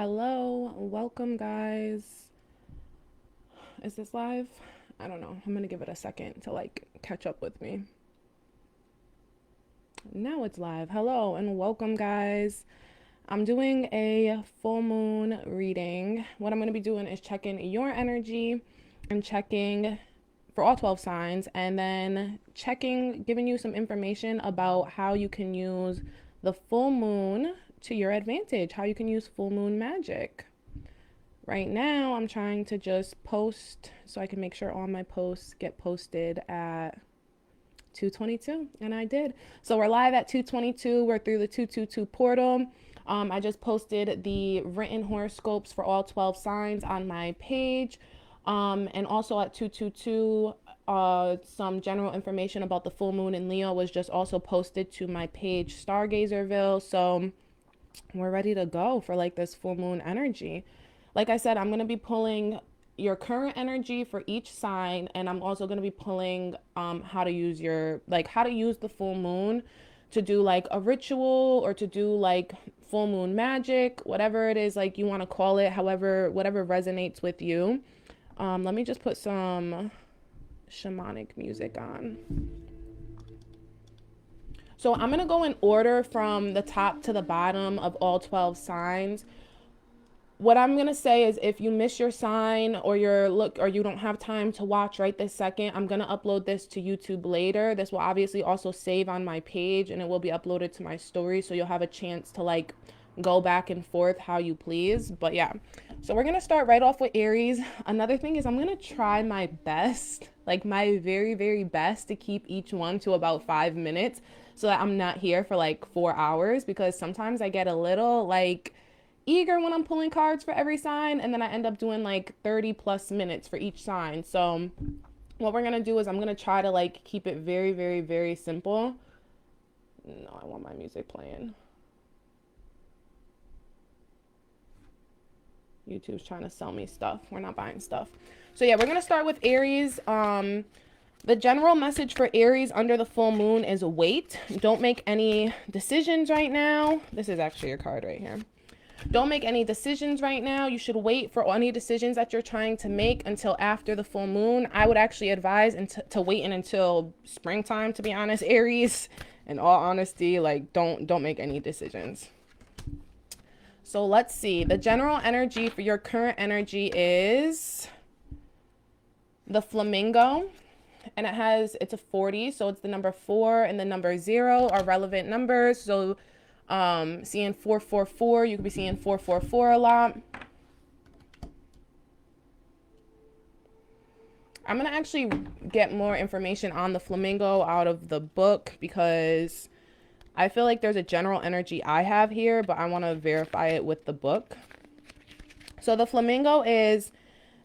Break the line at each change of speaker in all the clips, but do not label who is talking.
Hello, welcome guys. Is this live? I don't know. I'm gonna give it a second to like catch up with me. Now it's live. Hello and welcome guys. I'm doing a full moon reading. What I'm gonna be doing is checking your energy and checking for all 12 signs, and then giving you some information about how you can use the full moon to your advantage, how you can use full moon magic. Right now, I'm trying to just post so I can make sure all my posts get posted at 2:22, and I did. So we're live at 2:22. We're through the 222 portal. I just posted the written horoscopes for all 12 signs on my page. And also at 222, some general information about the full moon in Leo was just also posted to my page, Stargazerville. So we're ready to go for like this full moon energy. Like I said, I'm going to be pulling your current energy for each sign, and I'm also going to be pulling how to use the full moon to do like a ritual or to do like full moon magic, whatever it is like you want to call it, whatever resonates with you. Let me just put some shamanic music on. So I'm going to go in order from the top to the bottom of all 12 signs. What I'm going to say is if you miss your sign or you don't have time to watch right this second, I'm going to upload this to YouTube later. This will obviously also save on my page and it will be uploaded to my story. So you'll have a chance to like go back and forth how you please. But yeah, so we're going to start right off with Aries. Another thing is I'm going to try my best, like my very, very best to keep each one to about 5 minutes so that I'm not here for like 4 hours, because sometimes I get a little like eager when I'm pulling cards for every sign, and then I end up doing like 30 plus minutes for each sign. So what we're going to do is I'm going to try to like keep it very, very, very simple. No, I want my music playing. YouTube's trying to sell me stuff. We're not buying stuff. So yeah, we're going to start with Aries. The general message for Aries under the full moon is wait. Don't make any decisions right now. This is actually your card right here. Don't make any decisions right now. You should wait for any decisions that you're trying to make until after the full moon. I would actually advise to wait until springtime, to be honest, Aries. In all honesty, like don't make any decisions. So let's see. The general energy for your current energy is the flamingo. And it's a 40, so it's the number 4 and the number 0 are relevant numbers. So seeing 444, you could be seeing 444 a lot. I'm going to actually get more information on the flamingo out of the book because I feel like there's a general energy I have here, but I want to verify it with the book. So the flamingo is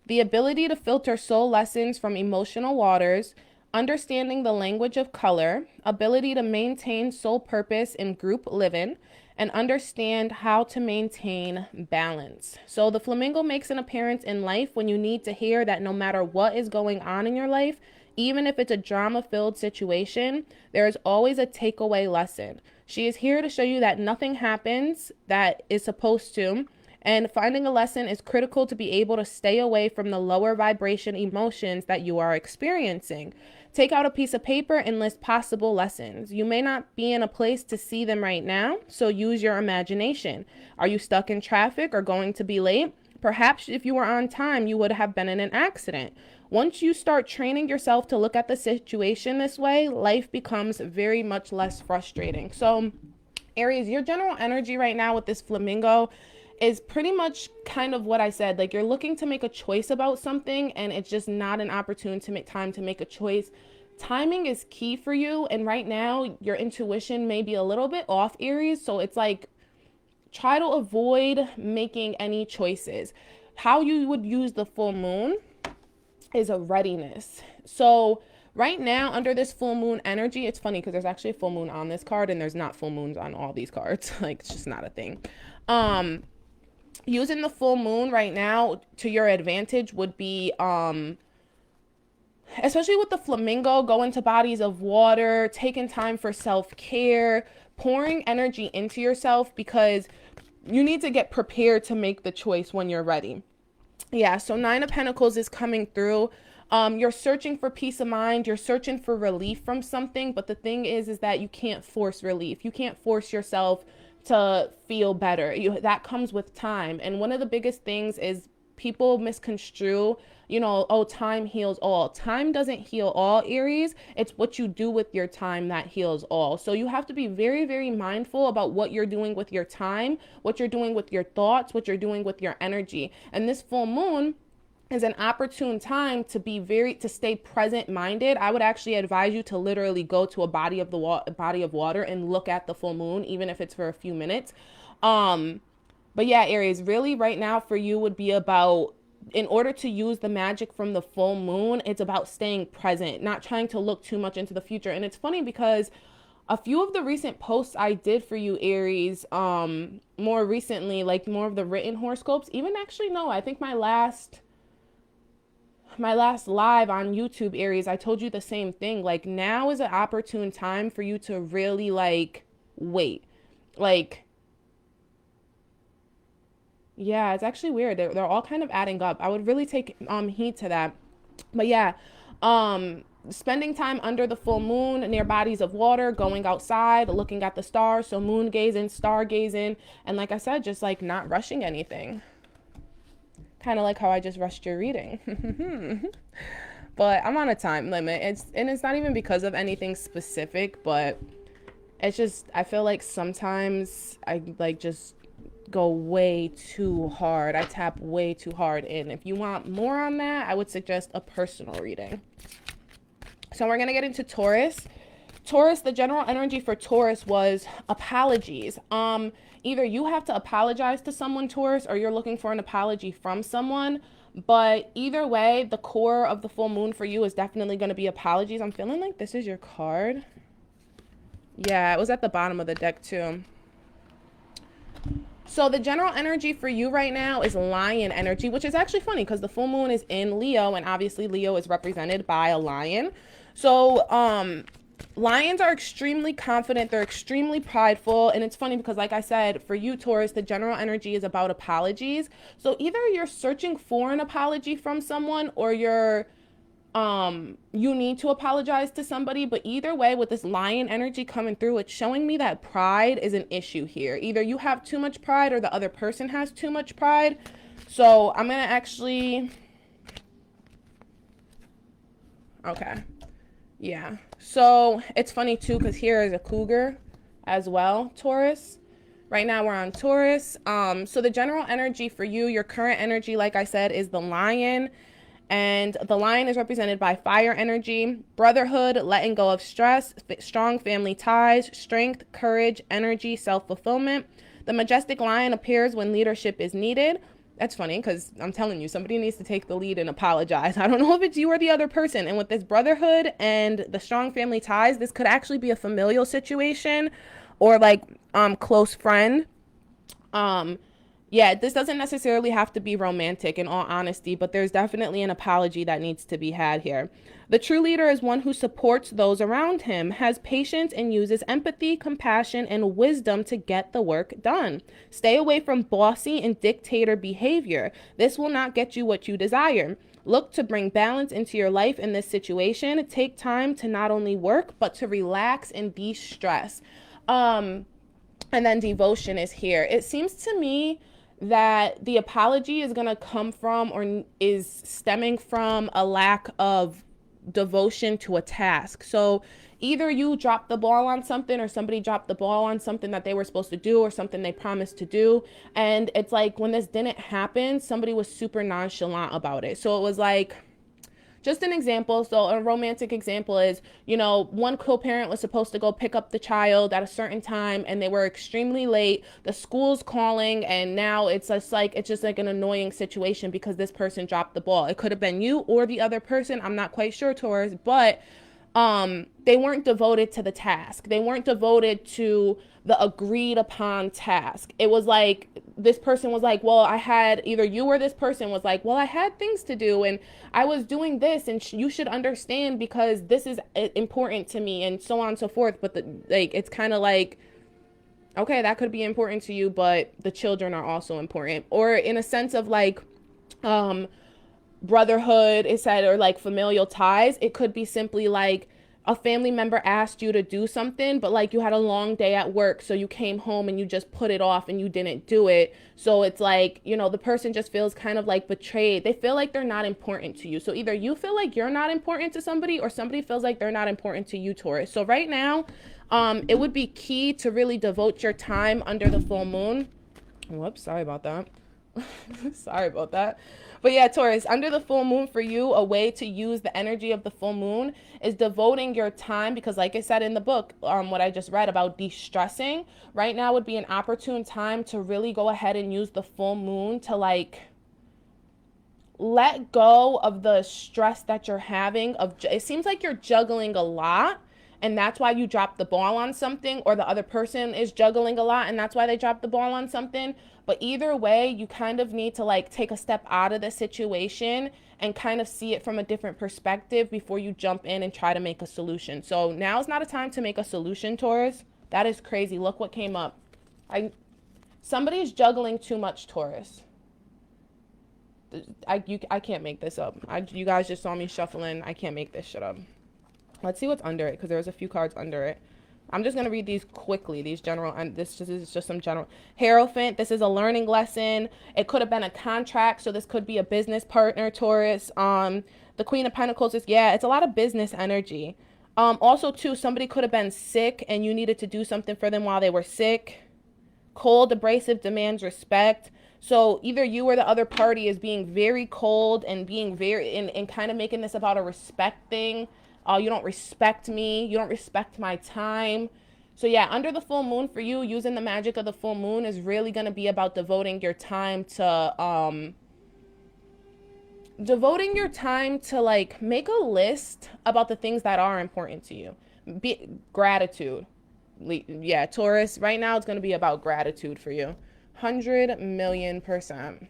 the ability to filter soul lessons from emotional waters, understanding the language of color, ability to maintain soul purpose in group living, and understand how to maintain balance. So the flamingo makes an appearance in life when you need to hear that no matter what is going on in your life, even if it's a drama-filled situation, there is always a takeaway lesson. She is here to show you that nothing happens that is supposed to, and finding a lesson is critical to be able to stay away from the lower vibration emotions that you are experiencing. Take out a piece of paper and list possible lessons. You may not be in a place to see them right now, so use your imagination. Are you stuck in traffic or going to be late? Perhaps if you were on time, you would have been in an accident. Once you start training yourself to look at the situation this way, life becomes very much less frustrating. So, Aries, your general energy right now with this flamingo is pretty much kind of what I said. Like you're looking to make a choice about something and it's just not an opportune time to make a choice. Timing is key for you, and right now your intuition may be a little bit off, Aries, so it's like try to avoid making any choices. How you would use the full moon is a readiness. So right now under this full moon energy, it's funny because there's actually a full moon on this card and there's not full moons on all these cards. Like it's just not a thing. Using the full moon right now to your advantage would be, especially with the flamingo, go into bodies of water, taking time for self-care, pouring energy into yourself, because you need to get prepared to make the choice when you're ready. Yeah, so Nine of Pentacles is coming through. You're searching for peace of mind. You're searching for relief from something. But the thing is that you can't force relief. You can't force yourself to feel better. That comes with time. And one of the biggest things is people misconstrue, you know, oh, time heals all. Time doesn't heal all, Aries. It's what you do with your time that heals all. So you have to be very, very mindful about what you're doing with your time, what you're doing with your thoughts, what you're doing with your energy. And this full moon is an opportune time to be to stay present minded. I would actually advise you to literally go to a body of water and look at the full moon, even if it's for a few minutes. But yeah, Aries, really right now for you would be about, in order to use the magic from the full moon, it's about staying present, not trying to look too much into the future. And it's funny because a few of the recent posts I did for you, Aries, more recently, like more of the written horoscopes, even actually, no, I think my last live on YouTube, Aries, I told you the same thing. Like, now is an opportune time for you to really like wait. Like, yeah, it's actually weird. They're all kind of adding up. I would really take heed to that. But yeah, spending time under the full moon near bodies of water, going outside, looking at the stars, so moon gazing, star gazing, and like I said, just like not rushing anything. Kind of like how I just rushed your reading. But I'm on a time limit. It's not even because of anything specific, but it's just, I feel like sometimes I like just go way too hard. I tap way too hard in. If you want more on that, I would suggest a personal reading. So we're going to get into Taurus. Taurus, the general energy for Taurus was apologies. Either you have to apologize to someone, Taurus, or you're looking for an apology from someone. But either way, the core of the full moon for you is definitely going to be apologies. I'm feeling like this is your card. Yeah, it was at the bottom of the deck too. So the general energy for you right now is lion energy, which is actually funny because the full moon is in Leo, and obviously Leo is represented by a lion. So lions are extremely confident. They're extremely prideful. And it's funny because, like I said, for you, Taurus, the general energy is about apologies. So either you're searching for an apology from someone, or you're you need to apologize to somebody. But either way, with this lion energy coming through, it's showing me that pride is an issue here. Either you have too much pride or the other person has too much pride. So I'm gonna actually, okay, yeah, so it's funny too because here is a cougar as well, Taurus. Right now we're on Taurus. So the general energy for you, your current energy, like I said, is the lion. And the lion is represented by fire energy, brotherhood, letting go of stress, strong family ties, strength, courage, energy, self-fulfillment. The majestic lion appears when leadership is needed. That's funny because I'm telling you, somebody needs to take the lead and apologize. I don't know if it's you or the other person. And with this brotherhood and the strong family ties, this could actually be a familial situation or like close friend. Yeah, this doesn't necessarily have to be romantic, in all honesty, but there's definitely an apology that needs to be had here. The true leader is one who supports those around him, has patience, and uses empathy, compassion, and wisdom to get the work done. Stay away from bossy and dictator behavior. This will not get you what you desire. Look to bring balance into your life in this situation. Take time to not only work, but to relax and de-stress. And then devotion is here. It seems to me that the apology is going to come from, or is stemming from, a lack of devotion to a task. So either you dropped the ball on something, or somebody dropped the ball on something that they were supposed to do, or something they promised to do. And it's like when this didn't happen, somebody was super nonchalant about it. So it was like, just an example. So a romantic example is, you know, one co-parent was supposed to go pick up the child at a certain time and they were extremely late. The school's calling, and now it's just like an annoying situation because this person dropped the ball. It could have been you or the other person. I'm not quite sure, Taurus, but they weren't devoted to the task. They weren't devoted to the agreed upon task. It was like, this person was like, well, either you or this person was like, well, I had things to do and I was doing this, and you should understand because this is important to me, and so on and so forth. But it's kind of like, Okay, that could be important to you, but the children are also important. Or in a sense of like, um, brotherhood, it said, or like familial ties. It could be simply like a family member asked you to do something, but like you had a long day at work, so you came home and you just put it off and you didn't do it. So it's like, you know, the person just feels kind of like betrayed. They feel like they're not important to you. So either you feel like you're not important to somebody, or somebody feels like they're not important to you, Taurus. So right now, it would be key to really devote your time under the full moon. Whoops, sorry about that. Sorry about that. But yeah, Taurus, under the full moon for you, a way to use the energy of the full moon is devoting your time, because like I said in the book, what I just read about de-stressing, right now would be an opportune time to really go ahead and use the full moon to like let go of the stress that you're having. It seems like you're juggling a lot, and that's why you dropped the ball on something, or the other person is juggling a lot and that's why they dropped the ball on something. But either way, you kind of need to like take a step out of the situation and kind of see it from a different perspective before you jump in and try to make a solution. So now is not a time to make a solution, Taurus. That is crazy. Look what came up. Somebody's juggling too much, Taurus. I can't make this up. You guys just saw me shuffling. I can't make this shit up. Let's see what's under it, because there's a few cards under it. I'm just going to read these quickly, these general, and this is just some general. Hierophant, this is a learning lesson. It could have been a contract, so this could be a business partner, Taurus. The Queen of Pentacles is, yeah, it's a lot of business energy. Also, too, somebody could have been sick and you needed to do something for them while they were sick. Cold, abrasive, demands respect. So either you or the other party is being very cold and being very, and kind of making this about a respect thing. You don't respect me. You don't respect my time. So yeah, under the full moon for you, using the magic of the full moon is really going to be about devoting your time to like make a list about the things that are important to you. Gratitude. Yeah, Taurus, right now it's going to be about gratitude for you. 100,000,000%.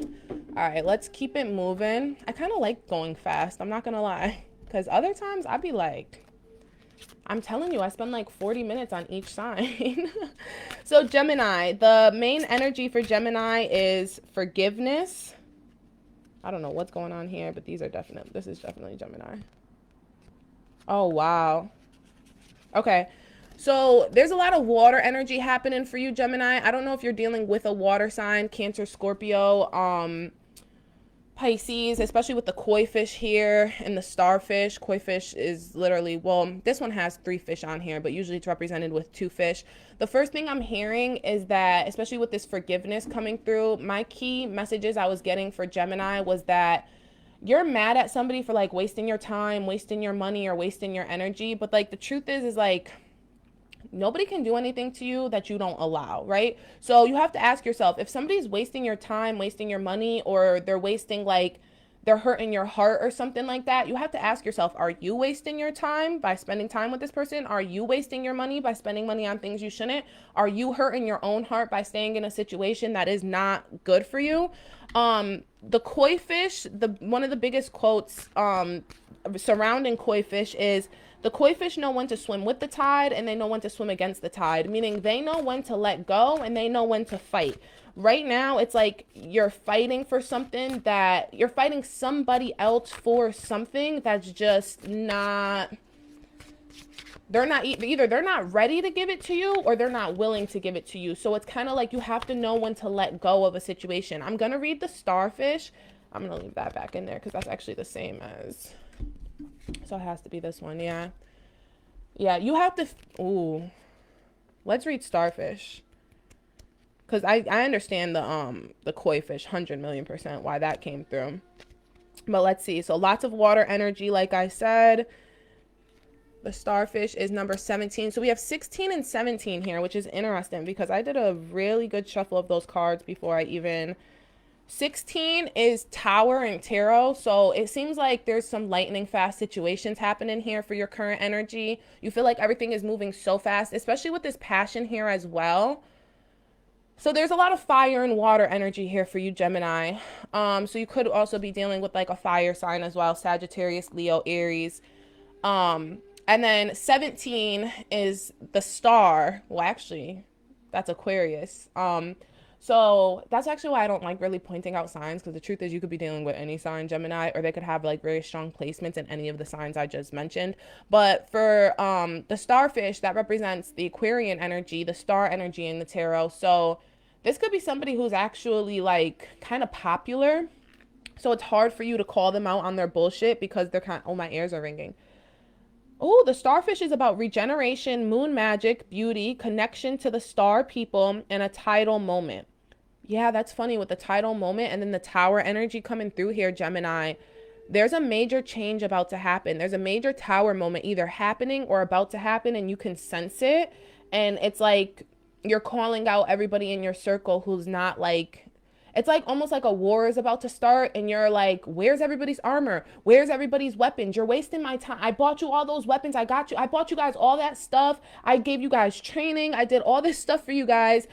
All right, let's keep it moving. I kind of like going fast. I'm not going to lie. Because other times I'd be like, I'm telling you, I spend like 40 minutes on each sign. So Gemini, the main energy for Gemini is forgiveness. I don't know what's going on here, but this is definitely Gemini. Oh, wow. Okay. So there's a lot of water energy happening for you, Gemini. I don't know if you're dealing with a water sign, Cancer, Scorpio, Pisces, especially with the koi fish here and the starfish. Koi fish is literally, well, this one has 3 fish on here, but usually it's represented with 2 fish. The first thing I'm hearing is that, especially with this forgiveness coming through, my key messages I was getting for Gemini was that you're mad at somebody for like wasting your time, wasting your money, or wasting your energy. But like the truth is like, nobody can do anything to you that you don't allow, right? So you have to ask yourself, if somebody's wasting your time, wasting your money, or they're hurting your heart or something like that, you have to ask yourself, are you wasting your time by spending time with this person? Are you wasting your money by spending money on things you shouldn't? Are you hurting your own heart by staying in a situation that is not good for you? The koi fish, one of the biggest quotes surrounding koi fish is, the koi fish know when to swim with the tide and they know when to swim against the tide, meaning they know when to let go and they know when to fight. Right now, it's like you're fighting for something that you're fighting somebody else for something that's just not, either they're not ready to give it to you or they're not willing to give it to you. So it's kind of like you have to know when to let go of a situation. I'm going to read the starfish. I'm going to leave that back in there because that's actually the same as... So it has to be this one, yeah. Yeah, you have to... Ooh. Let's read starfish. Because I understand the koi fish, 100,000,000%, why that came through. But let's see. So lots of water energy, like I said. The starfish is number 17. So we have 16 and 17 here, which is interesting because I did a really good shuffle of those cards before I even... 16 is Tower and Tarot, so it seems like there's some lightning fast situations happening here for your current energy. You feel like everything is moving so fast, especially with this passion here as well. So there's a lot of fire and water energy here for you, Gemini. So you could also be dealing with like a fire sign as well, Sagittarius, Leo, Aries. And then 17 is the star. Well, actually, That's Aquarius. So that's actually why I don't like really pointing out signs, because the truth is you could be dealing with any sign, Gemini, or they could have like very strong placements in any of the signs I just mentioned. But for the starfish, that represents the Aquarian energy, the star energy in the tarot. So this could be somebody who's actually like kind of popular. So it's hard for you to call them out on their bullshit because they're kind of, oh, my ears are ringing. Oh, the starfish is about regeneration, moon magic, beauty, connection to the star people, and a tidal moment. Yeah, that's funny with the tidal moment and then the tower energy coming through here, Gemini. There's a major change about to happen. There's a major tower moment either happening or about to happen, and you can sense it. And it's like you're calling out everybody in your circle who's not like, it's like almost like a war is about to start, and you're like, where's everybody's armor? Where's everybody's weapons? You're wasting my time. I bought you all those weapons. I got you. I bought you guys all that stuff. I gave you guys training. I did all this stuff for you guys.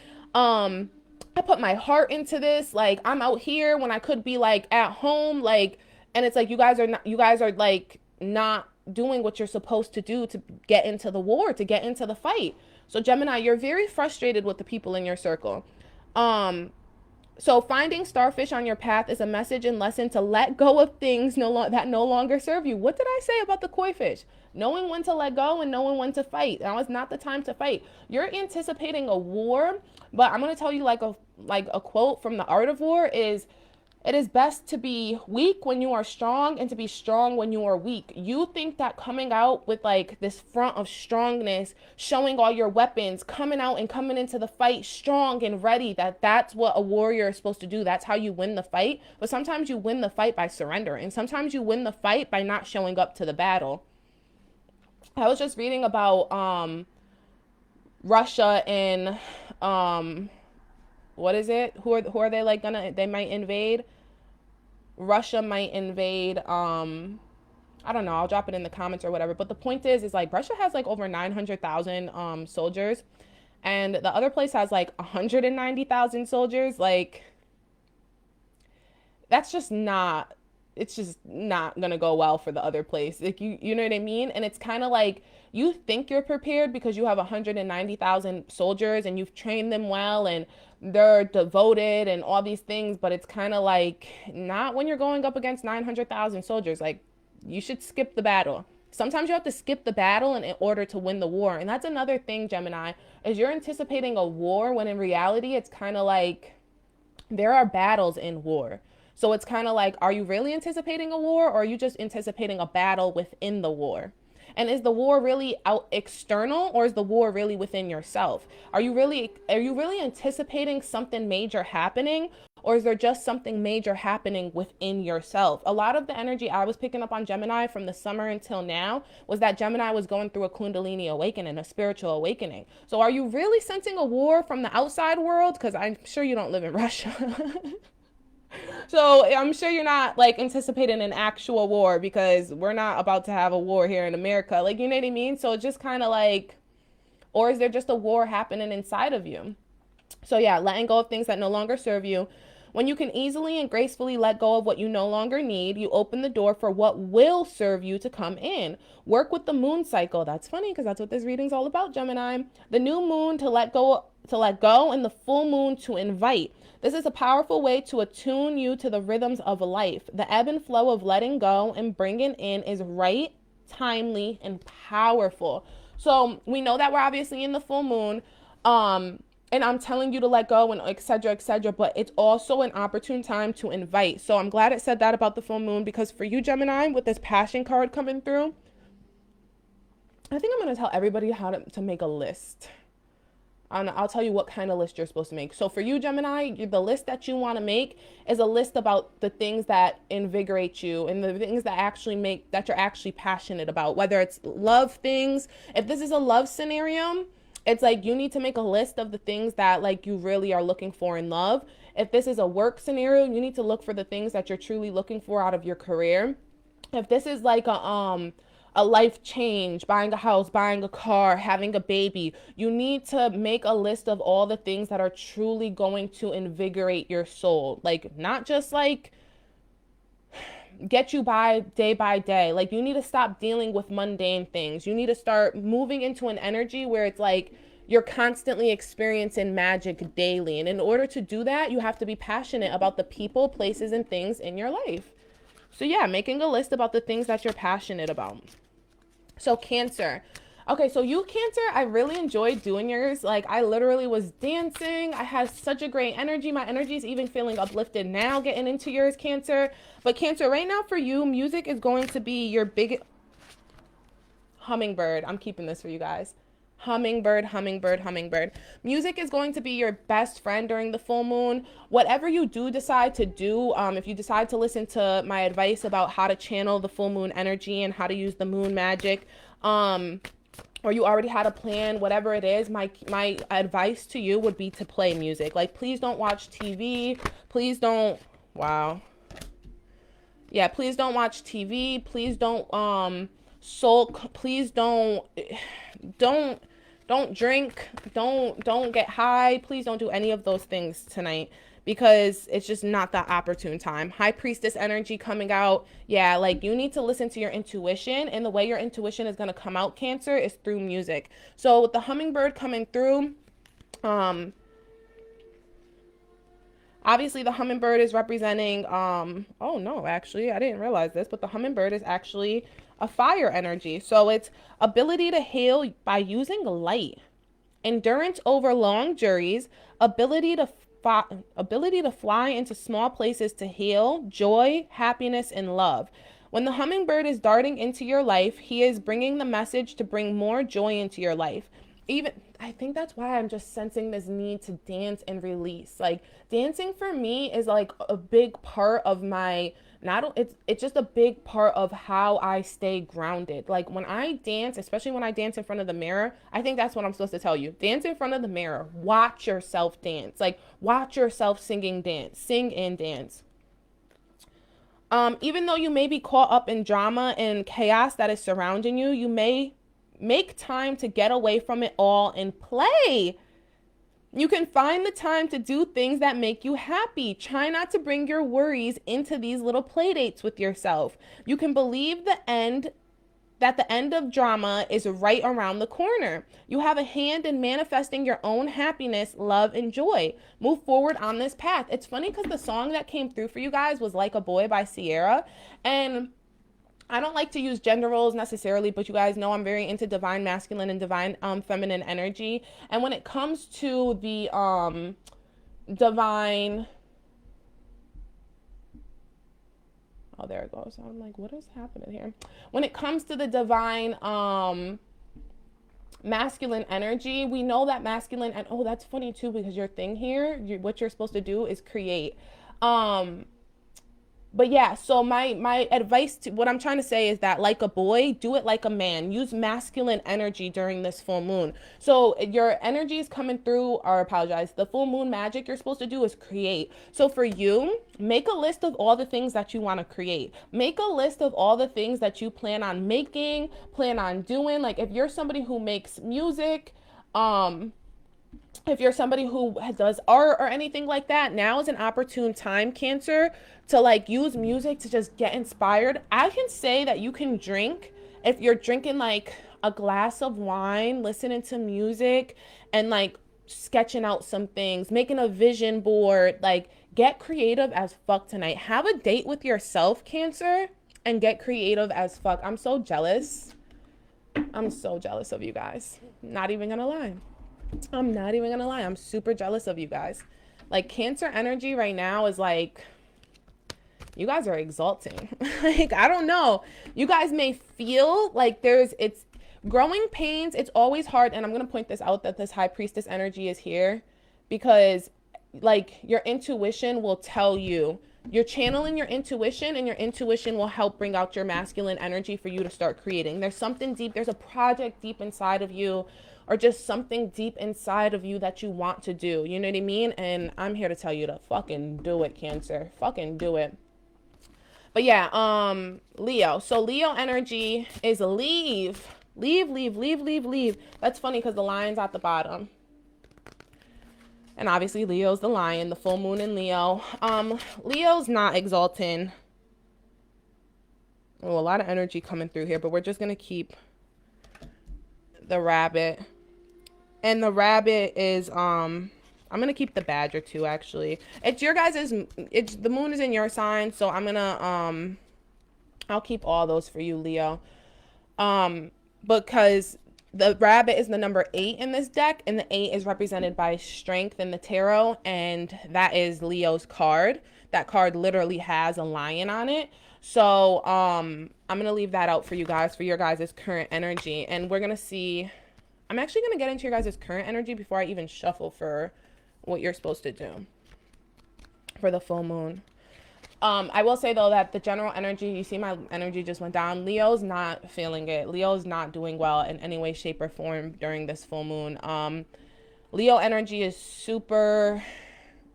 I put my heart into this. Like, I'm out here when I could be like at home. Like, and it's like you guys are like not doing what you're supposed to do to get into the war, to get into the fight. So Gemini, you're very frustrated with the people in your circle. So finding starfish on your path is a message and lesson to let go of things that no longer serve you. What did I say about the koi fish? Knowing when to let go and knowing when to fight. Now is not the time to fight. You're anticipating a war, but I'm going to tell you like a quote from The Art of War is, it is best to be weak when you are strong and to be strong when you are weak. You think that coming out with like this front of strongness, showing all your weapons, coming out and coming into the fight strong and ready, that's what a warrior is supposed to do. That's how you win the fight. But sometimes you win the fight by surrendering. Sometimes you win the fight by not showing up to the battle. I was just reading about Russia and what is it? Who are they like they might invade? Russia might invade, I don't know, I'll drop it in the comments or whatever. But the point is like Russia has like over 900,000 soldiers, and the other place has like 190,000 soldiers. Like, that's just not, it's just not gonna go well for the other place. Like, you know what I mean? And it's kind of like you think you're prepared because you have 190,000 soldiers and you've trained them well and they're devoted and all these things, but it's kind of like not when you're going up against 900,000 soldiers. Like, you should skip the battle. Sometimes you have to skip the battle in order to win the war. And that's another thing, Gemini, is you're anticipating a war when in reality it's kind of like there are battles in war. So it's kind of like, are you really anticipating a war, or are you just anticipating a battle within the war? And is the war really out external, or is the war really within yourself? Are you really anticipating something major happening, or is there just something major happening within yourself? A lot of the energy I was picking up on Gemini from the summer until now was that Gemini was going through a Kundalini awakening, a spiritual awakening. So are you really sensing a war from the outside world? Because I'm sure you don't live in Russia. So I'm sure you're not like anticipating an actual war, because we're not about to have a war here in America. Like, you know what I mean? So it's just kind of like, or is there just a war happening inside of you? So yeah, letting go of things that no longer serve you. When you can easily and gracefully let go of what you no longer need, you open the door for what will serve you to come in. Work with the moon cycle. That's funny because that's what this reading's all about, Gemini. The new moon to let go, and the full moon to invite. This is a powerful way to attune you to the rhythms of life. The ebb and flow of letting go and bringing in is right, timely, and powerful. So we know that we're obviously in the full moon, and I'm telling you to let go and etc., but it's also an opportune time to invite. So I'm glad it said that about the full moon, because for you, Gemini, with this passion card coming through, I think I'm going to tell everybody how to make a list. I'll tell you what kind of list you're supposed to make. So for you, Gemini, the list that you want to make is a list about the things that invigorate you and the things that you're actually passionate about, whether it's love things. If this is a love scenario, it's like you need to make a list of the things that like you really are looking for in love. If this is a work scenario, you need to look for the things that you're truly looking for out of your career. If this is like a life change, buying a house, buying a car, having a baby, you need to make a list of all the things that are truly going to invigorate your soul. Like, not just like get you by day. Like, you need to stop dealing with mundane things. You need to start moving into an energy where it's like You're constantly experiencing magic daily. And in order to do that, you have to be passionate about the people, places, and things in your life. So yeah, making a list about the things that you're passionate about. So Cancer. Okay, so you Cancer, I really enjoyed doing yours. Like, I literally was dancing. I had such a great energy. My energy is even feeling uplifted now getting into yours, Cancer. But Cancer, right now for you, music is going to be your big hummingbird. I'm keeping this for you guys. Hummingbird, hummingbird, hummingbird. Music is going to be your best friend during the full moon. Whatever you do decide to do, if you decide to listen to my advice about how to channel the full moon energy and how to use the moon magic, or you already had a plan, whatever it is, my advice to you would be to play music. Like, please don't watch TV. Please don't, wow. Yeah, please don't watch TV. Please don't sulk. Please don't drink. Don't get high. Please don't do any of those things tonight, because it's just not the opportune time. High Priestess energy coming out. Yeah, like, you need to listen to your intuition, and the way your intuition is going to come out, Cancer, is through music. So with the hummingbird coming through, obviously the hummingbird is representing, oh no, actually, I didn't realize this, but the hummingbird is actually a fire energy. So it's ability to heal by using light, endurance over long journeys, ability to fly into small places to heal, joy, happiness, and love. When the hummingbird is darting into your life, he is bringing the message to bring more joy into your life. Even, I think that's why I'm just sensing this need to dance and release. Like, dancing for me is like a big part of my, not, it's just a big part of how I stay grounded. Like, when I dance, especially when I dance in front of the mirror, I think that's what I'm supposed to tell you. Dance in front of the mirror. Watch yourself dance. Like, watch yourself sing and dance. Even though you may be caught up in drama and chaos that is surrounding you, you may make time to get away from it all and play. You can find the time to do things that make you happy. Try not to bring your worries into these little play dates with yourself. You can believe that the end of drama is right around the corner. You have a hand in manifesting your own happiness, love, and joy. Move forward on this path. It's funny because the song that came through for you guys was Like a Boy by Sierra. And I don't like to use gender roles necessarily, but you guys know I'm very into divine masculine and divine feminine energy. And when it comes to the divine, oh, there it goes. I'm like, what is happening here? When it comes to the divine masculine energy, we know that masculine, and oh, that's funny too, because your thing here, what you're supposed to do is create. But yeah, so my advice to what I'm trying to say is that, like a boy, do it like a man. Use masculine energy during this full moon. So your energy is coming through, or apologize, the full moon magic you're supposed to do is create. So for you, make a list of all the things that you want to create. Make a list of all the things that you plan on making, plan on doing. Like, if you're somebody who makes music, if you're somebody who does art or anything like that, now is an opportune time, Cancer, to like use music to just get inspired. I can say that you can drink, if you're drinking like a glass of wine, listening to music, and like sketching out some things, making a vision board. Like, get creative as fuck tonight. Have a date with yourself, Cancer, and get creative as fuck. I'm so jealous. I'm so jealous of you guys. Not even gonna lie. I'm not even gonna lie. I'm super jealous of you guys. Like, Cancer energy right now is like, you guys are exalting. Like, I don't know. You guys may feel like it's growing pains. It's always hard. And I'm going to point this out, that this High Priestess energy is here because, like, your intuition will tell you. You're channeling your intuition, and your intuition will help bring out your masculine energy for you to start creating. There's something deep. There's a project deep inside of you, or just something deep inside of you that you want to do. You know what I mean? And I'm here to tell you to fucking do it, Cancer. Fucking do it. But yeah, Leo. So Leo energy is leave. Leave. That's funny because the lion's at the bottom. And obviously Leo's the lion, the full moon in Leo. Leo's not exalting. Oh, a lot of energy coming through here, but we're just going to keep the rabbit. And the rabbit is I'm gonna keep the badger too, actually. It's your guys's, it's the moon is in your sign, so I'm gonna I'll keep all those for you, Leo. Because the rabbit is the number 8 in this deck, and the 8 is represented by strength in the tarot, and that is Leo's card. That card literally has a lion on it. So I'm gonna leave that out for you guys, for your guys' current energy. And we're gonna see, I'm actually gonna get into your guys' current energy before I even shuffle for what you're supposed to do for the full moon. I will say though that the general energy, you see my energy just went down. Leo's not feeling it. Leo's not doing well in any way, shape, or form during this full moon. Leo energy is super,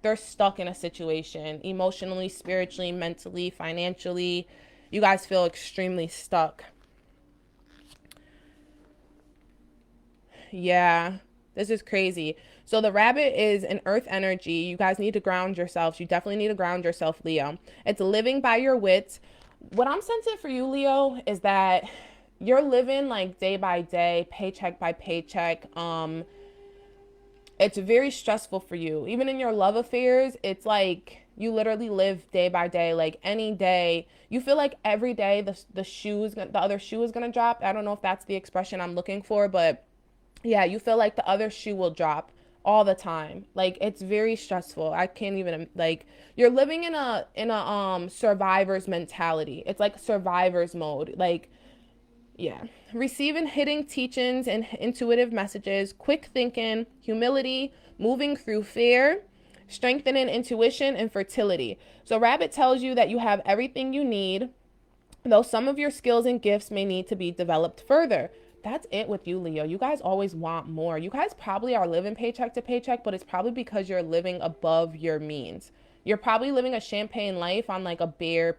they're stuck in a situation emotionally, spiritually, mentally, financially. You guys feel extremely stuck. Yeah, this is crazy. So the rabbit is an earth energy. You guys need to ground yourselves. You definitely need to ground yourself, Leo. It's living by your wits. What I'm sensing for you, Leo, is that you're living like day by day, paycheck by paycheck. It's very stressful for you. Even in your love affairs, it's like you literally live day by day. Like any day, you feel like every day the other shoe is gonna drop. I don't know if that's the expression I'm looking for, but yeah, you feel like the other shoe will drop all the time. Like it's very stressful. I can't even, like, you're living in a survivor's mentality. It's like survivor's mode. Like, yeah. Receiving hidden teachings and intuitive messages, quick thinking, humility, moving through fear, strengthening intuition and fertility. So rabbit tells you that you have everything you need, though some of your skills and gifts may need to be developed further. That's it with you, Leo. You guys always want more. You guys probably are living paycheck to paycheck, but it's probably because you're living above your means. You're probably living a champagne life on like a beer.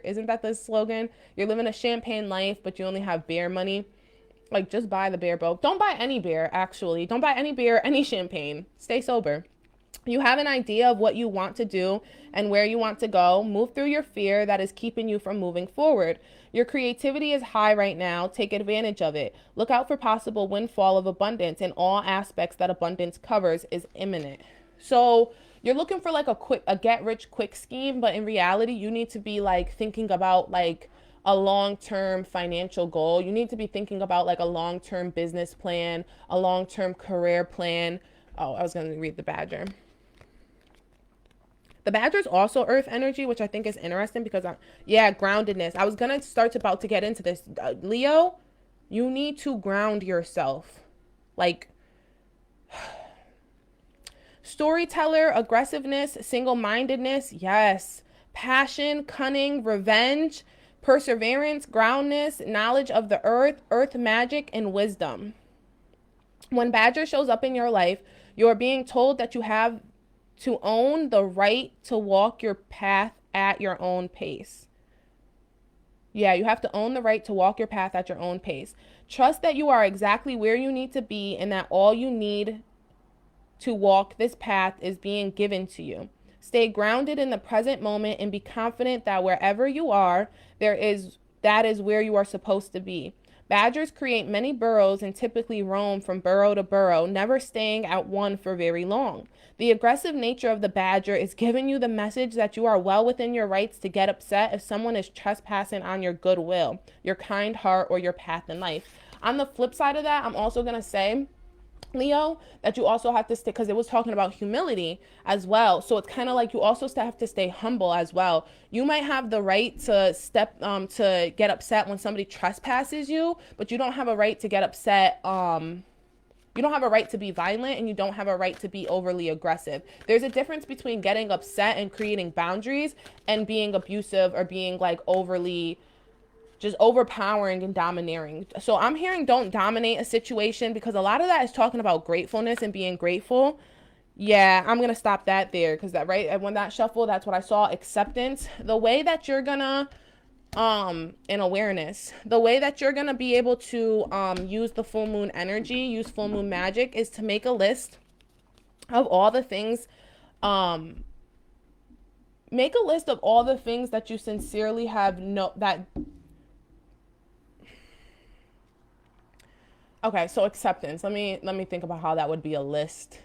Isn't that the slogan? You're living a champagne life, but you only have beer money. Like, just buy the beer, bro. Don't buy any beer, actually. Don't buy any beer, any champagne. Stay sober. You have an idea of what you want to do and where you want to go. Move through your fear that is keeping you from moving forward. Your creativity is high right now. Take advantage of it. Look out for possible windfall of abundance, and all aspects that abundance covers is imminent. So you're looking for like a get rich quick scheme, but in reality, you need to be like thinking about like a long-term financial goal. You need to be thinking about like a long-term business plan, a long-term career plan. Oh, I was going to read the badger. The badger is also earth energy, which I think is interesting because, yeah, groundedness. I was going to start about to get into this. Leo, you need to ground yourself. Like, storyteller, aggressiveness, single-mindedness, yes. Passion, cunning, revenge, perseverance, groundness, knowledge of the earth magic, and wisdom. When badger shows up in your life, you're being told that you have to own the right to walk your path at your own pace. Yeah, you have to own the right to walk your path at your own pace. Trust that you are exactly where you need to be and that all you need to walk this path is being given to you. Stay grounded in the present moment and be confident that wherever you are, that is where you are supposed to be. Badgers create many burrows and typically roam from burrow to burrow, never staying at one for very long. The aggressive nature of the badger is giving you the message that you are well within your rights to get upset if someone is trespassing on your goodwill, your kind heart, or your path in life. On the flip side of that, I'm also going to say, Leo, that you also have to stay, because it was talking about humility as well. So it's kind of like you also have to stay humble as well. You might have the right to to get upset when somebody trespasses you, but you don't have a right to get upset. You don't have a right to be violent, and you don't have a right to be overly aggressive. There's a difference between getting upset and creating boundaries and being abusive or being like overly just overpowering and domineering. So I'm hearing don't dominate a situation, because a lot of that is talking about gratefulness and being grateful. Yeah, I'm going to stop that there, because that, right, when that shuffle, that's what I saw. Acceptance. The way that you're going to in awareness, the way that you're going to be able to use the full moon energy, use full moon magic, is to make a list of all the things make a list of all the things that you sincerely have Okay, so acceptance. Let me think about how that would be a list.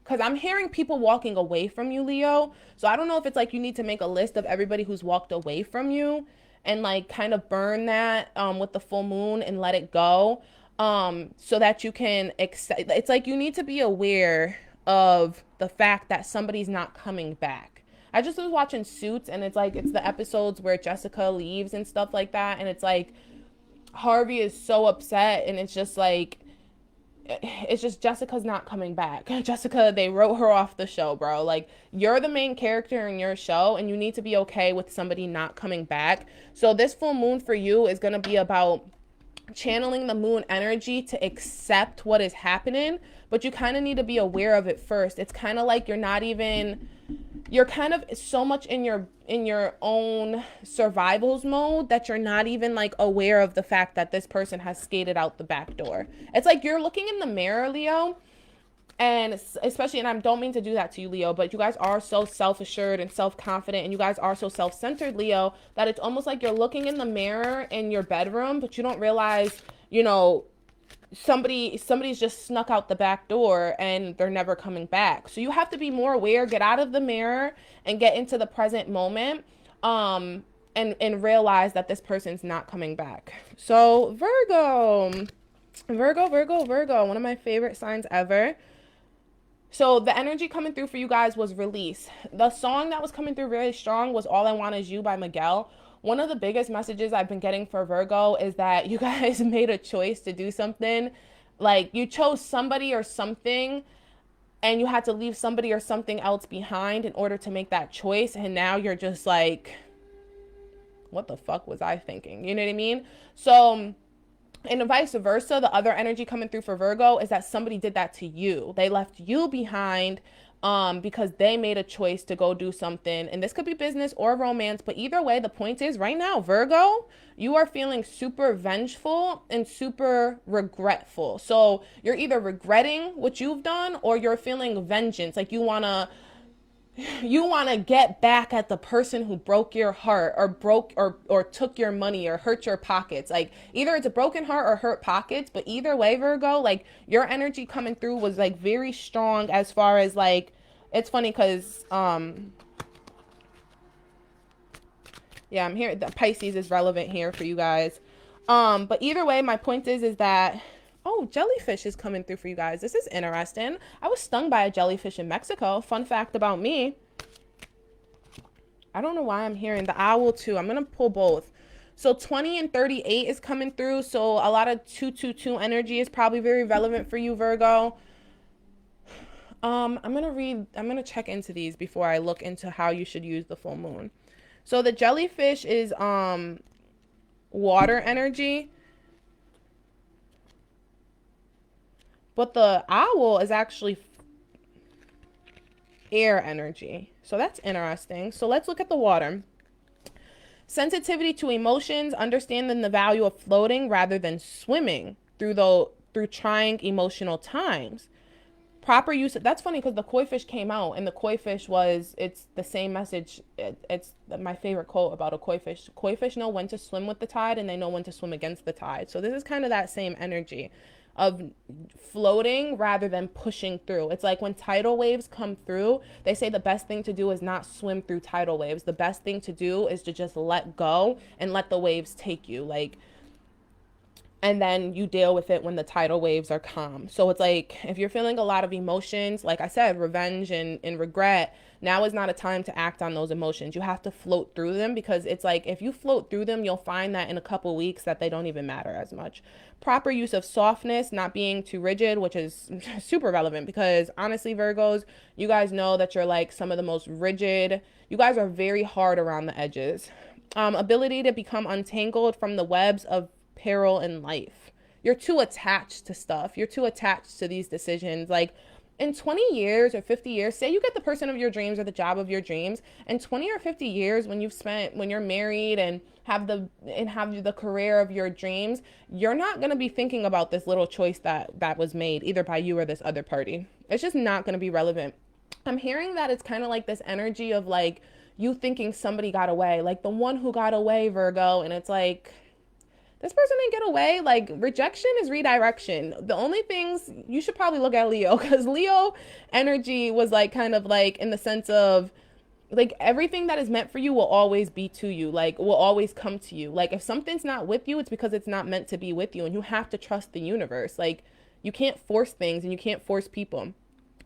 Because I'm hearing people walking away from you, Leo. So I don't know if it's like you need to make a list of everybody who's walked away from you and like kind of burn that with the full moon and let it go, so that you can accept. It's like you need to be aware of the fact that somebody's not coming back. I just was watching Suits, and it's like it's the episodes where Jessica leaves and stuff like that, and it's like Harvey is so upset, and it's just Jessica's not coming back. Jessica, they wrote her off the show, bro. Like, you're the main character in your show, and you need to be okay with somebody not coming back. So this full moon for you is going to be about channeling the moon energy to accept what is happening, but you kind of need to be aware of it first. It's kind of like you're kind of so much in your own survivals mode that you're not even like aware of the fact that this person has skated out the back door. It's like you're looking in the mirror, Leo, and especially, and I don't mean to do that to you, Leo, but you guys are so self-assured and self-confident, and you guys are so self-centered, Leo, that it's almost like you're looking in the mirror in your bedroom, but you don't realize, somebody's just snuck out the back door and they're never coming back. So you have to be more aware, get out of the mirror and get into the present moment, and realize that this person's not coming back. So Virgo, one of my favorite signs ever. So the energy coming through for you guys was release. The song that was coming through really strong was All I Want Is You by Miguel. One of the biggest messages I've been getting for Virgo is that you guys made a choice to do something. Like, you chose somebody or something, and you had to leave somebody or something else behind in order to make that choice. And now you're just like, what the fuck was I thinking? You know what I mean? So, and vice versa, the other energy coming through for Virgo is that somebody did that to you. They left you behind because they made a choice to go do something. And this could be business or romance, but either way, the point is right now, Virgo, you are feeling super vengeful and super regretful. So you're either regretting what you've done or you're feeling vengeance. Like you want to get back at the person who broke your heart or took your money or hurt your pockets. Like, either it's a broken heart or hurt pockets, but either way, Virgo, like, your energy coming through was like very strong as far as like, it's funny because yeah, I'm here, the Pisces is relevant here for you guys. But either way, my point is that, oh, jellyfish is coming through for you guys. This is interesting. I was stung by a jellyfish in Mexico. Fun fact about me. I don't know why I'm hearing the owl too. I'm going to pull both. So 20 and 38 is coming through. So a lot of 222 energy is probably very relevant for you, Virgo. I'm going to check into these before I look into how you should use the full moon. So the jellyfish is water energy. But the owl is actually air energy. So that's interesting. So let's look at the water. Sensitivity to emotions, understanding the value of floating rather than swimming through trying emotional times. Proper use of, that's funny because the koi fish came out, and the koi fish it's the same message. It's my favorite quote about a koi fish. Koi fish know when to swim with the tide, and they know when to swim against the tide. So this is kind of that same energy of floating rather than pushing through. It's like when tidal waves come through, they say the best thing to do is not swim through tidal waves. The best thing to do is to just let go and let the waves take you. Like, and then you deal with it when the tidal waves are calm. So it's like, if you're feeling a lot of emotions, like I said, revenge and regret, now is not a time to act on those emotions. You have to float through them, because it's like, if you float through them, you'll find that in a couple weeks that they don't even matter as much. Proper use of softness, not being too rigid, which is super relevant, because honestly, Virgos, you guys know that you're like some of the most rigid. You guys are very hard around the edges. Ability to become untangled from the webs of peril in life. You're too attached to stuff. You're too attached to these decisions. Like, in 20 years or 50 years, say you get the person of your dreams or the job of your dreams, in 20 or 50 years, when you're married and have the career of your dreams, you're not going to be thinking about this little choice that was made either by you or this other party. It's just not going to be relevant. I'm hearing that it's kind of like this energy of like you thinking somebody got away, like the one who got away, Virgo, and it's like, this person didn't get away. Like, rejection is redirection. The only things, you should probably look at Leo, because Leo energy was like kind of like in the sense of like everything that is meant for you will always be to you, like will always come to you. Like if something's not with you, it's because it's not meant to be with you, and you have to trust the universe. Like you can't force things and you can't force people.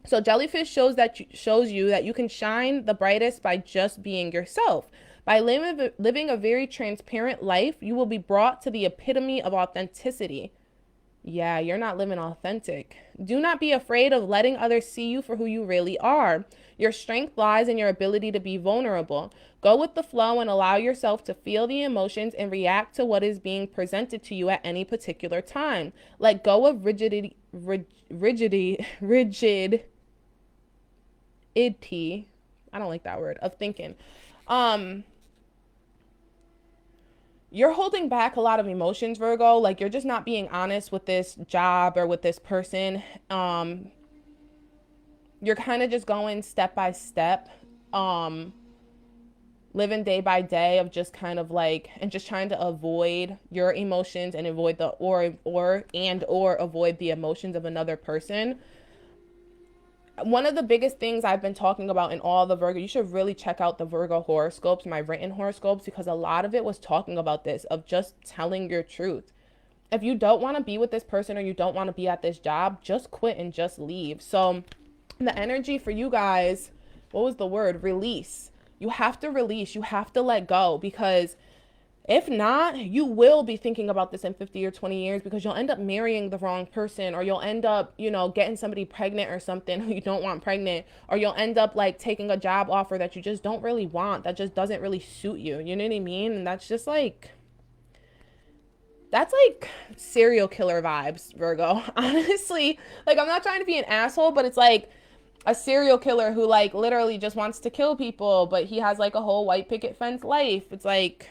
So jellyfish shows you that you can shine the brightest by just being yourself. By living a very transparent life, you will be brought to the epitome of authenticity. Yeah, you're not living authentic. Do not be afraid of letting others see you for who you really are. Your strength lies in your ability to be vulnerable. Go with the flow and allow yourself to feel the emotions and react to what is being presented to you at any particular time. Let go of rigidity, I don't like that word, of thinking. You're holding back a lot of emotions, Virgo. Like you're just not being honest with this job or with this person. You're kind of just going step by step, living day by day of just kind of like, and just trying to avoid your emotions and avoid the or avoid the emotions of another person. One of the biggest things I've been talking about in all the Virgo, you should really check out the Virgo horoscopes, my written horoscopes, because a lot of it was talking about this, of just telling your truth. If you don't want to be with this person or you don't want to be at this job, just quit and just leave. So the energy for you guys, what was the word? Release. You have to release. You have to let go, because if not, you will be thinking about this in 50 or 20 years, because you'll end up marrying the wrong person, or you'll end up, you know, getting somebody pregnant or something who you don't want pregnant, or you'll end up like taking a job offer that you just don't really want, that just doesn't really suit you. You know what I mean? And that's just like, that's like serial killer vibes, Virgo. Honestly, like I'm not trying to be an asshole, but it's like a serial killer who like literally just wants to kill people, but he has like a whole white picket fence life. It's like,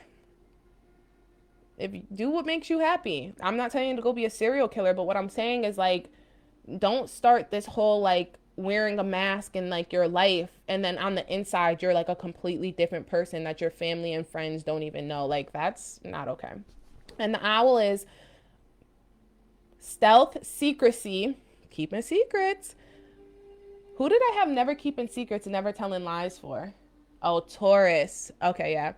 if you do what makes you happy. I'm not telling you to go be a serial killer, but what I'm saying is like, don't start this whole like wearing a mask in like your life, and then on the inside you're like a completely different person that your family and friends don't even know. Like that's not okay. And the owl is stealth, secrecy, keeping secrets. Who did I have never keeping secrets and never telling lies for? Oh, Taurus. Okay, yeah.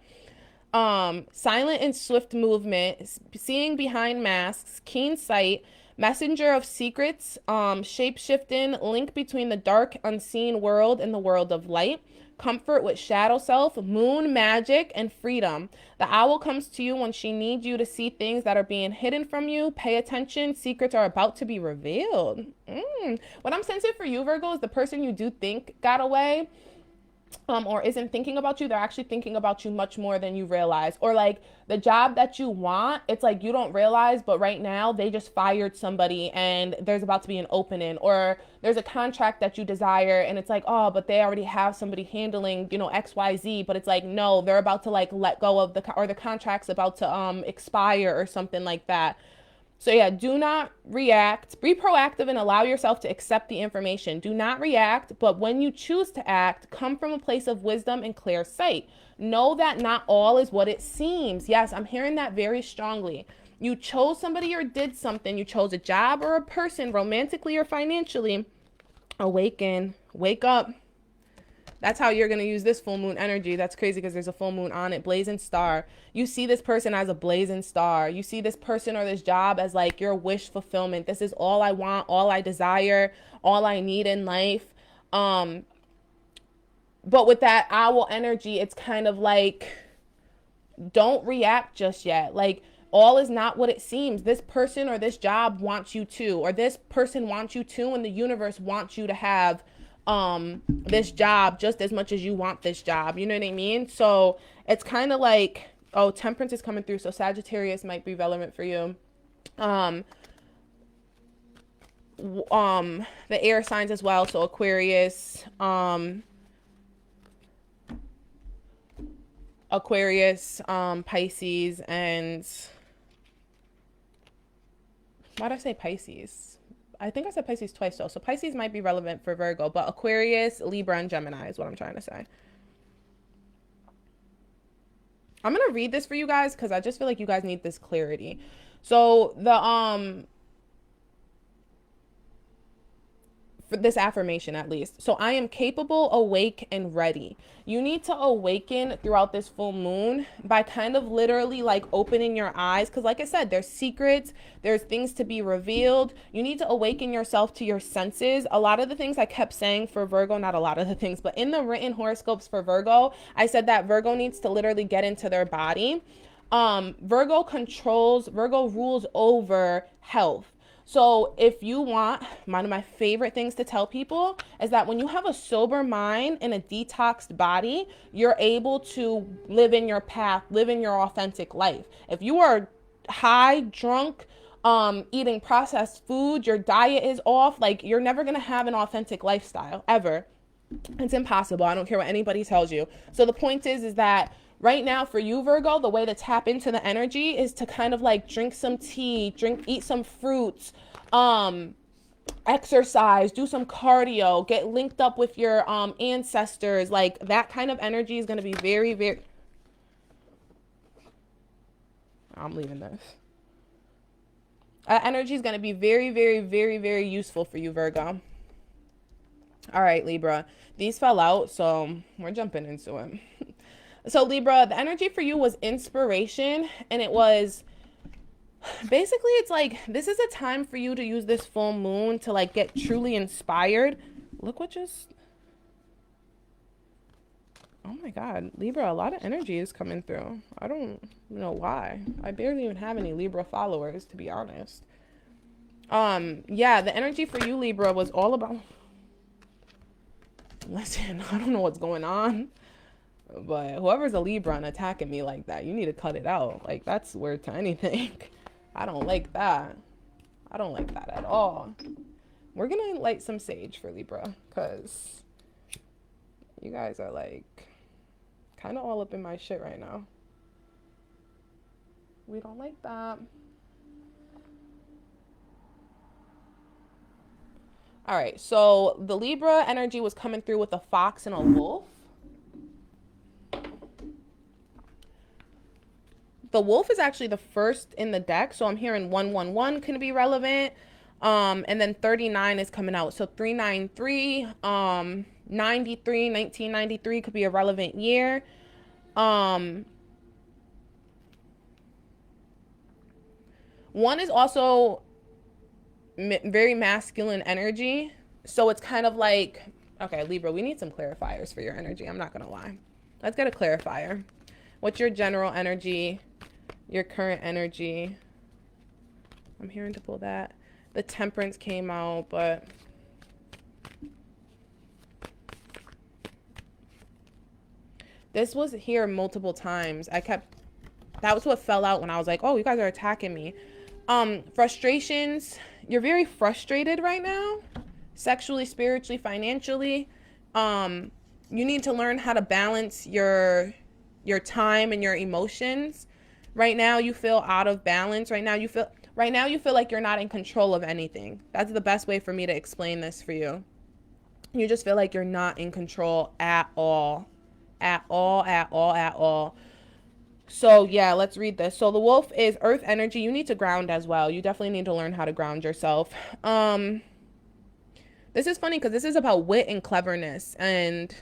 Silent and swift movement, seeing behind masks, keen sight, messenger of secrets, shape-shifting, link between the dark, unseen world and the world of light, comfort with shadow self, moon magic, and freedom. The owl comes to you when she needs you to see things that are being hidden from you. Pay attention. Secrets are about to be revealed. What I'm sensing for you, Virgo, is the person you do think got away, or isn't thinking about you, they're actually thinking about you much more than you realize. Or like the job that you want, it's like you don't realize, but right now they just fired somebody and there's about to be an opening. Or there's a contract that you desire and it's like, oh, but they already have somebody handling, you know, XYZ. But it's like, no, they're about to like let go of the contract's about to expire or something like that. So yeah, do not react. Be proactive and allow yourself to accept the information. Do not react, but when you choose to act, come from a place of wisdom and clear sight. Know that not all is what it seems. Yes, I'm hearing that very strongly. You chose somebody or did something. You chose a job or a person, romantically or financially. Awaken. Wake up. That's how you're going to use this full moon energy. That's crazy because there's a full moon on it. Blazing star. You see this person as a blazing star. You see this person or this job as like your wish fulfillment. This is all I want, all I desire, all I need in life. But with that owl energy, it's kind of like, don't react just yet. Like, all is not what it seems. This person or this job wants you to, or this person wants you to, and the universe wants you to have this job just as much as you want this job. You know what I mean? So it's kind of like, oh, temperance is coming through, so Sagittarius might be relevant for you. The air signs as well, so Aquarius, Pisces, and why did I say Pisces? I think I said Pisces twice though. So Pisces might be relevant for Virgo, but Aquarius, Libra, and Gemini is what I'm trying to say. I'm going to read this for you guys because I just feel like you guys need this clarity. So for this affirmation at least. So I am capable, awake, and ready. You need to awaken throughout this full moon by kind of literally like opening your eyes. Because like I said, there's secrets, there's things to be revealed. You need to awaken yourself to your senses. A lot of the things I kept saying for Virgo, not a lot of the things, but in the written horoscopes for Virgo, I said that Virgo needs to literally get into their body. Virgo rules over health. So if you want, one of my favorite things to tell people is that when you have a sober mind and a detoxed body, you're able to live in your path, live in your authentic life. If you are high, drunk, eating processed food, your diet is off, like you're never going to have an authentic lifestyle ever. It's impossible. I don't care what anybody tells you. So the point is that right now for you, Virgo, the way to tap into the energy is to kind of like drink some tea, eat some fruits, exercise, do some cardio, get linked up with your ancestors. Like that kind of energy is going to be very, very... I'm leaving this. Energy is going to be very, very, very, very useful for you, Virgo. All right, Libra. These fell out, so we're jumping into it. So Libra, the energy for you was inspiration, and it was basically, it's like this is a time for you to use this full moon to like get truly inspired. Look what just... Oh my God, Libra, a lot of energy is coming through. I don't know why. I barely even have any Libra followers, to be honest. Yeah, the energy for you, Libra, was all about... Listen, I don't know what's going on. But whoever's a Libra and attacking me like that, you need to cut it out. Like, that's word to anything. I don't like that. I don't like that at all. We're going to light some sage for Libra because you guys are, like, kind of all up in my shit right now. We don't like that. All right, so the Libra energy was coming through with a fox and a wolf. The wolf is actually the first in the deck, so I'm hearing 111 can be relevant. And then 39 is coming out. So 393, 93, 1993 could be a relevant year. One is also very masculine energy. So it's kind of like, okay, Libra, we need some clarifiers for your energy. I'm not going to lie. Let's get a clarifier. What's your general energy? Your current energy? I'm hearing to pull that. The Temperance came out, but this was here multiple times. That was what fell out when I was like, oh, you guys are attacking me. Frustrations. You're very frustrated right now, sexually, spiritually, financially. You need to learn how to balance your time and your emotions. Right now you feel out of balance. Right now you feel like you're not in control of anything. That's the best way for me to explain this for you. You just feel like you're not in control at all. At all. So yeah, let's read this. So the wolf is earth energy. You need to ground as well. You definitely need to learn how to ground yourself. This is funny because this is about wit and cleverness and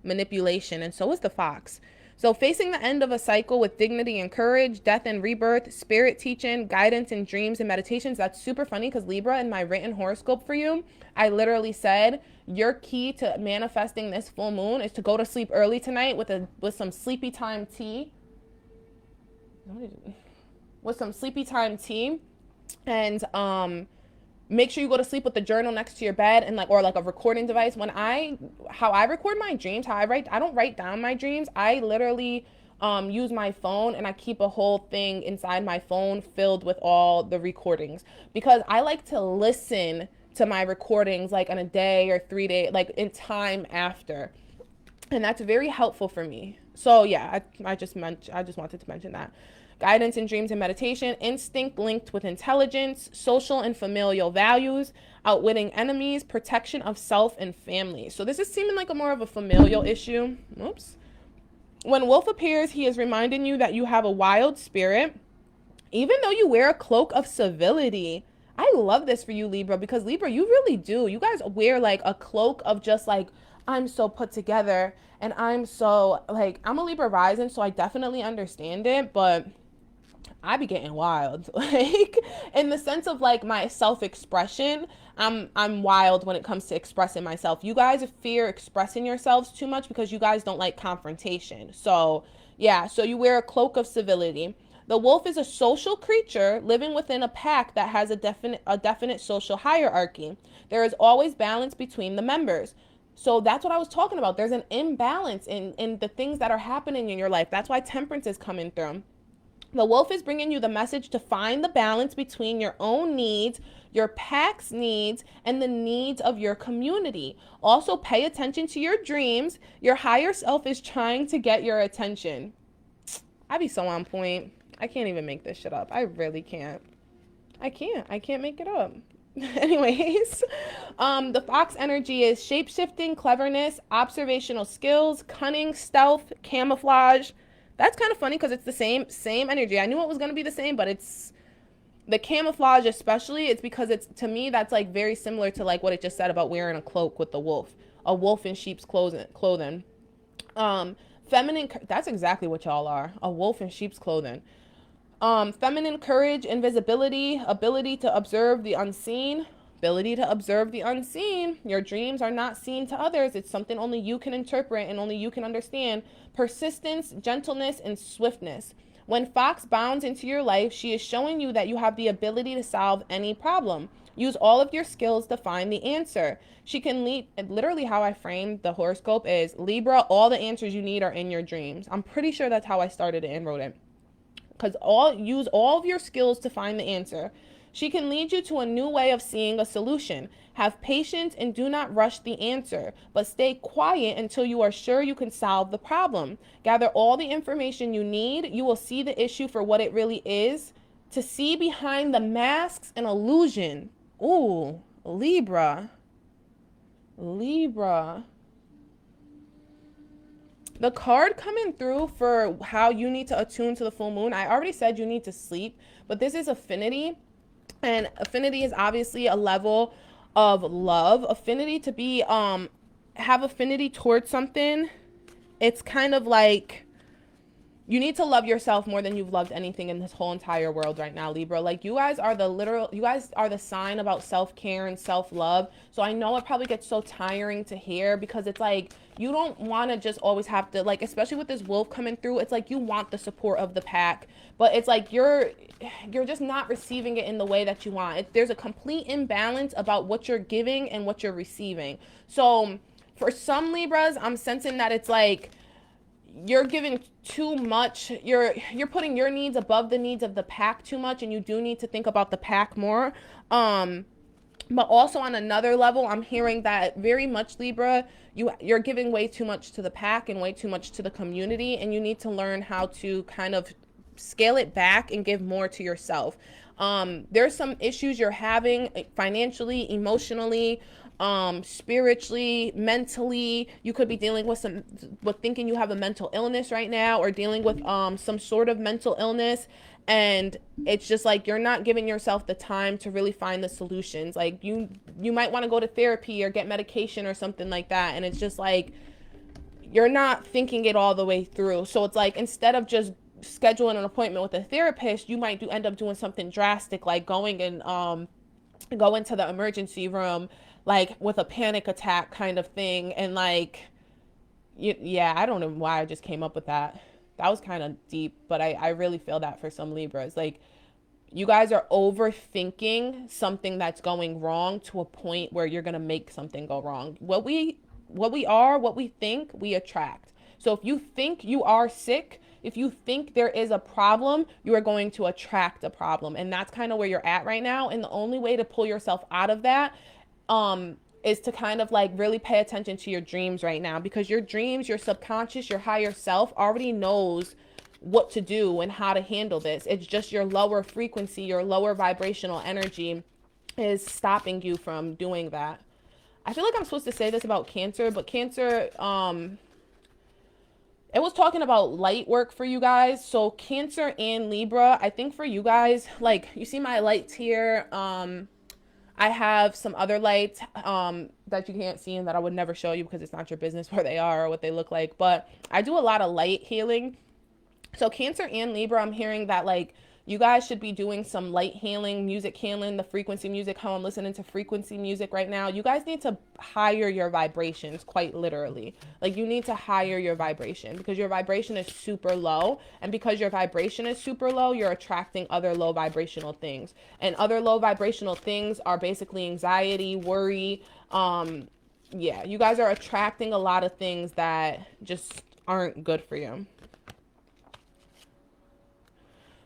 manipulation, and so is the fox. So facing the end of a cycle with dignity and courage, death and rebirth, spirit teaching, guidance and dreams and meditations. That's super funny because Libra, in my written horoscope for you, I literally said your key to manifesting this full moon is to go to sleep early tonight with some sleepy time tea. With some sleepy time tea, and make sure you go to sleep with the journal next to your bed and or a recording device. How I record my dreams, I don't write down my dreams. I literally use my phone, and I keep a whole thing inside my phone filled with all the recordings because I like to listen to my recordings like on a day or 3 days, like in time after, and that's very helpful for me. So yeah, I just wanted to mention that. Guidance in dreams and meditation, instinct linked with intelligence, social and familial values, outwitting enemies, protection of self and family. So this is seeming like more of a familial issue. Oops. When Wolf appears, he is reminding you that you have a wild spirit, even though you wear a cloak of civility. I love this for you, Libra, because Libra, you really do. You guys wear like a cloak of just like, I'm so put together and I'm so like, I'm a Libra rising, so I definitely understand it, but I be getting wild. Like in the sense of like my self-expression, I'm wild when it comes to expressing myself. You guys fear expressing yourselves too much because you guys don't like confrontation. So, yeah, so you wear a cloak of civility. The wolf is a social creature living within a pack that has a definite social hierarchy. There is always balance between the members. So that's what I was talking about. There's an imbalance in the things that are happening in your life. That's why temperance is coming through. The wolf is bringing you the message to find the balance between your own needs, your pack's needs, and the needs of your community. Also, pay attention to your dreams. Your higher self is trying to get your attention. I be so on point. I can't even make this shit up. I really can't. I can't make it up. Anyways, the fox energy is shape-shifting, cleverness, observational skills, cunning, stealth, camouflage. That's kind of funny because it's the same energy. I knew it was going to be the same, but it's the camouflage especially. It's because it's, to me, that's like very similar to like what it just said about wearing a cloak with the wolf, a wolf in sheep's clothing. Feminine, that's exactly what y'all are, a wolf in sheep's clothing. Feminine courage, invisibility, ability to observe the unseen. Ability to observe the unseen. Your dreams are not seen to others. It's something only you can interpret and only you can understand. Persistence, gentleness, and swiftness. When Fox bounds into your life, she is showing you that you have the ability to solve any problem. Use all of your skills to find the answer. She can lead, literally how I framed the horoscope is, Libra, all the answers you need are in your dreams. I'm pretty sure that's how I started it and wrote it. Because use all of your skills to find the answer. She can lead you to a new way of seeing a solution. Have patience and do not rush the answer, but stay quiet until you are sure you can solve the problem. Gather all the information you need. You will see the issue for what it really is. To see behind the masks and illusion. Ooh, Libra. Libra. The card coming through for how you need to attune to the full moon, I already said you need to sleep, but this is affinity. And affinity is obviously a level of love. Affinity to be, have affinity towards something. It's kind of like you need to love yourself more than you've loved anything in this whole entire world right now, Libra. Like you guys are the sign about self-care and self-love. So I know it probably gets so tiring to hear because it's like, you don't want to just always have to, like, especially with this wolf coming through, it's like you want the support of the pack, but it's like you're just not receiving it in the way that you want. There's a complete imbalance about what you're giving and what you're receiving. So for some Libras, I'm sensing that it's like, you're giving too much. You're putting your needs above the needs of the pack too much, and you do need to think about the pack more. But also on another level, I'm hearing that very much, Libra, you're giving way too much to the pack and way too much to the community, and you need to learn how to kind of scale it back and give more to yourself. There's some issues you're having financially, emotionally, spiritually, mentally. You could be dealing with thinking you have a mental illness right now, or dealing with some sort of mental illness, and it's just like you're not giving yourself the time to really find the solutions. Like you might want to go to therapy or get medication or something like that, and it's just like you're not thinking it all the way through. So it's like, instead of just scheduling an appointment with a therapist, you might end up doing something drastic, like going and go into the emergency room, like with a panic attack kind of thing. And like, yeah, I don't know why I just came up with that. That was kind of deep, but I really feel that for some Libras. Like, you guys are overthinking something that's going wrong to a point where you're going to make something go wrong. What we think, we attract. So if you think you are sick, if you think there is a problem, you are going to attract a problem. And that's kind of where you're at right now. And the only way to pull yourself out of that is to kind of like really pay attention to your dreams right now, because your dreams, your subconscious, your higher self already knows what to do and how to handle this. It's just your lower frequency, your lower vibrational energy is stopping you from doing that. I feel like I'm supposed to say this about Cancer, but Cancer, it was talking about light work for you guys. So Cancer and Libra, I think for you guys, like you see my lights here. I have some other lights that you can't see and that I would never show you because it's not your business where they are or what they look like. But I do a lot of light healing. So Cancer and Libra, I'm hearing that like you guys should be doing some light healing, music healing, the frequency music, how I'm listening to frequency music right now. You guys need to higher your vibrations, quite literally. Like you need to higher your vibration because your vibration is super low. And because your vibration is super low, you're attracting other low vibrational things. And other low vibrational things are basically anxiety, worry. Yeah, you guys are attracting a lot of things that just aren't good for you.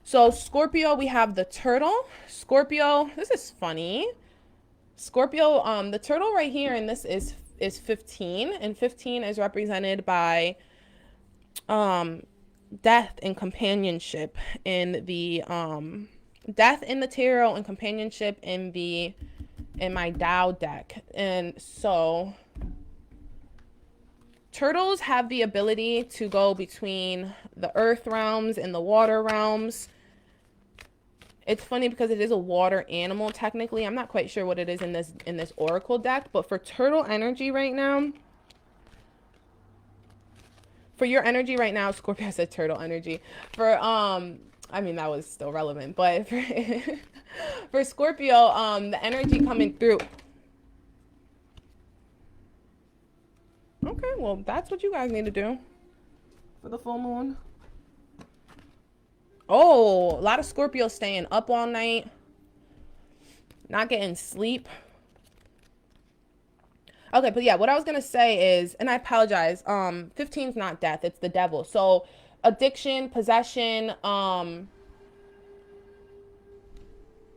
So Scorpio, we have the turtle. Scorpio, this is funny. Scorpio, the turtle right here, and this is 15, and 15 is represented by death and companionship in the death in the tarot and companionship in my Tao deck. And so turtles have the ability to go between the earth realms and the water realms. It's funny because it is a water animal technically. I'm not quite sure what it is in this oracle deck, but for turtle energy right now, for your energy right now, Scorpio said turtle energy. For I mean that was still relevant, but for, for Scorpio, the energy coming through. Okay, well that's what you guys need to do for the full moon. Oh, a lot of Scorpio staying up all night, not getting sleep. Okay, but yeah, what I was gonna say is, and I apologize, 15 is not death, it's the devil. So addiction, possession,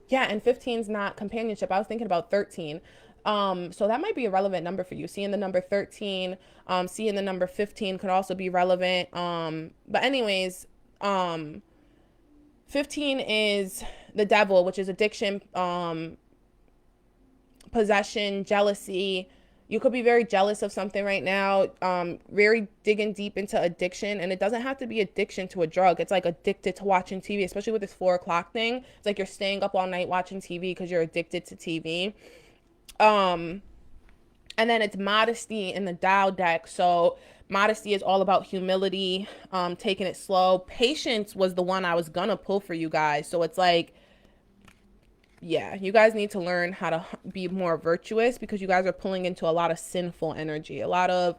yeah, and 15 is not companionship. I was thinking about 13. So that might be a relevant number for you. Seeing the number 13, seeing the number 15 could also be relevant. But anyways, 15 is the devil, which is addiction, possession, jealousy. You could be very jealous of something right now, very digging deep into addiction. And it doesn't have to be addiction to a drug. It's like addicted to watching TV, especially with this 4 o'clock thing. It's like you're staying up all night watching TV because you're addicted to TV. And then it's modesty in the Tao deck. So modesty is all about humility, taking it slow. Patience was the one I was gonna pull for you guys. So it's like, yeah, you guys need to learn how to be more virtuous because you guys are pulling into a lot of sinful energy, a lot of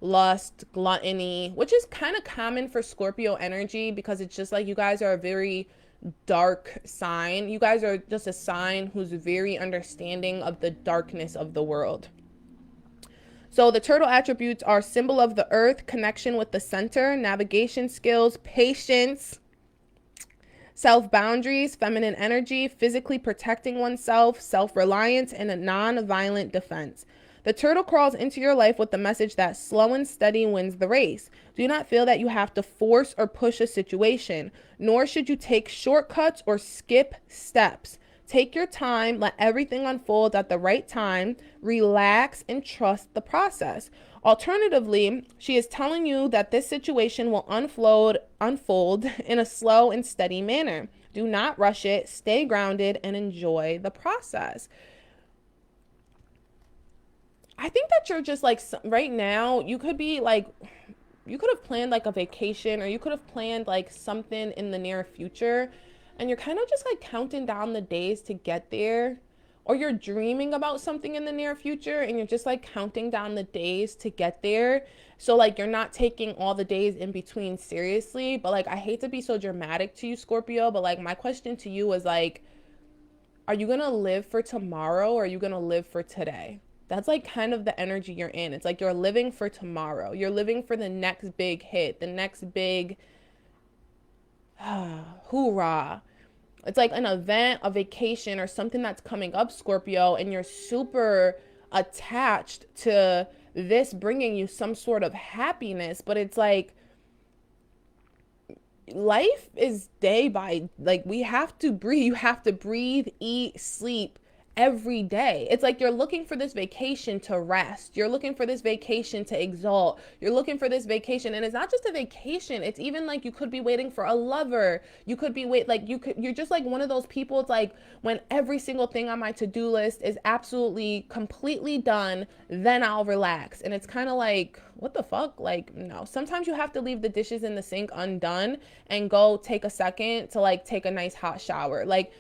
lust, gluttony, which is kind of common for Scorpio energy because it's just like you guys are a very dark sign. You guys are just a sign who's very understanding of the darkness of the world. So the turtle attributes are symbol of the earth, connection with the center, navigation skills, patience, self-boundaries, feminine energy, physically protecting oneself, self-reliance, and a non-violent defense. The turtle crawls into your life with the message that slow and steady wins the race. Do not feel that you have to force or push a situation, nor should you take shortcuts or skip steps. Take your time, let everything unfold at the right time, relax, and trust the process. Alternatively, she is telling you that this situation will unfold in a slow and steady manner. Do not rush it, stay grounded, and enjoy the process. I think that you're just like, right now, you could be like, you could have planned like a vacation or you could have planned like something in the near future. And you're kind of just like counting down the days to get there. Or you're dreaming about something in the near future and you're just like counting down the days to get there. So like you're not taking all the days in between seriously. But like I hate to be so dramatic to you, Scorpio, but like my question to you is like, are you going to live for tomorrow or are you going to live for today? That's like kind of the energy you're in. It's like you're living for tomorrow. You're living for the next big hit, the next big hoorah. It's like an event, a vacation, or something that's coming up, Scorpio, and you're super attached to this bringing you some sort of happiness. But it's like life is day by, like we have to breathe. You have to breathe, eat, sleep, every day. It's like you're looking for this vacation to rest. You're looking for this vacation to exalt. You're looking for this vacation, and it's not just a vacation. It's even like you could be waiting for a lover. You could be you're just like one of those people. It's like when every single thing on my to-do list is absolutely completely done, then I'll relax. And it's kind of like, what the fuck? Like, no. Sometimes you have to leave the dishes in the sink undone and go take a second to like take a nice hot shower. Like,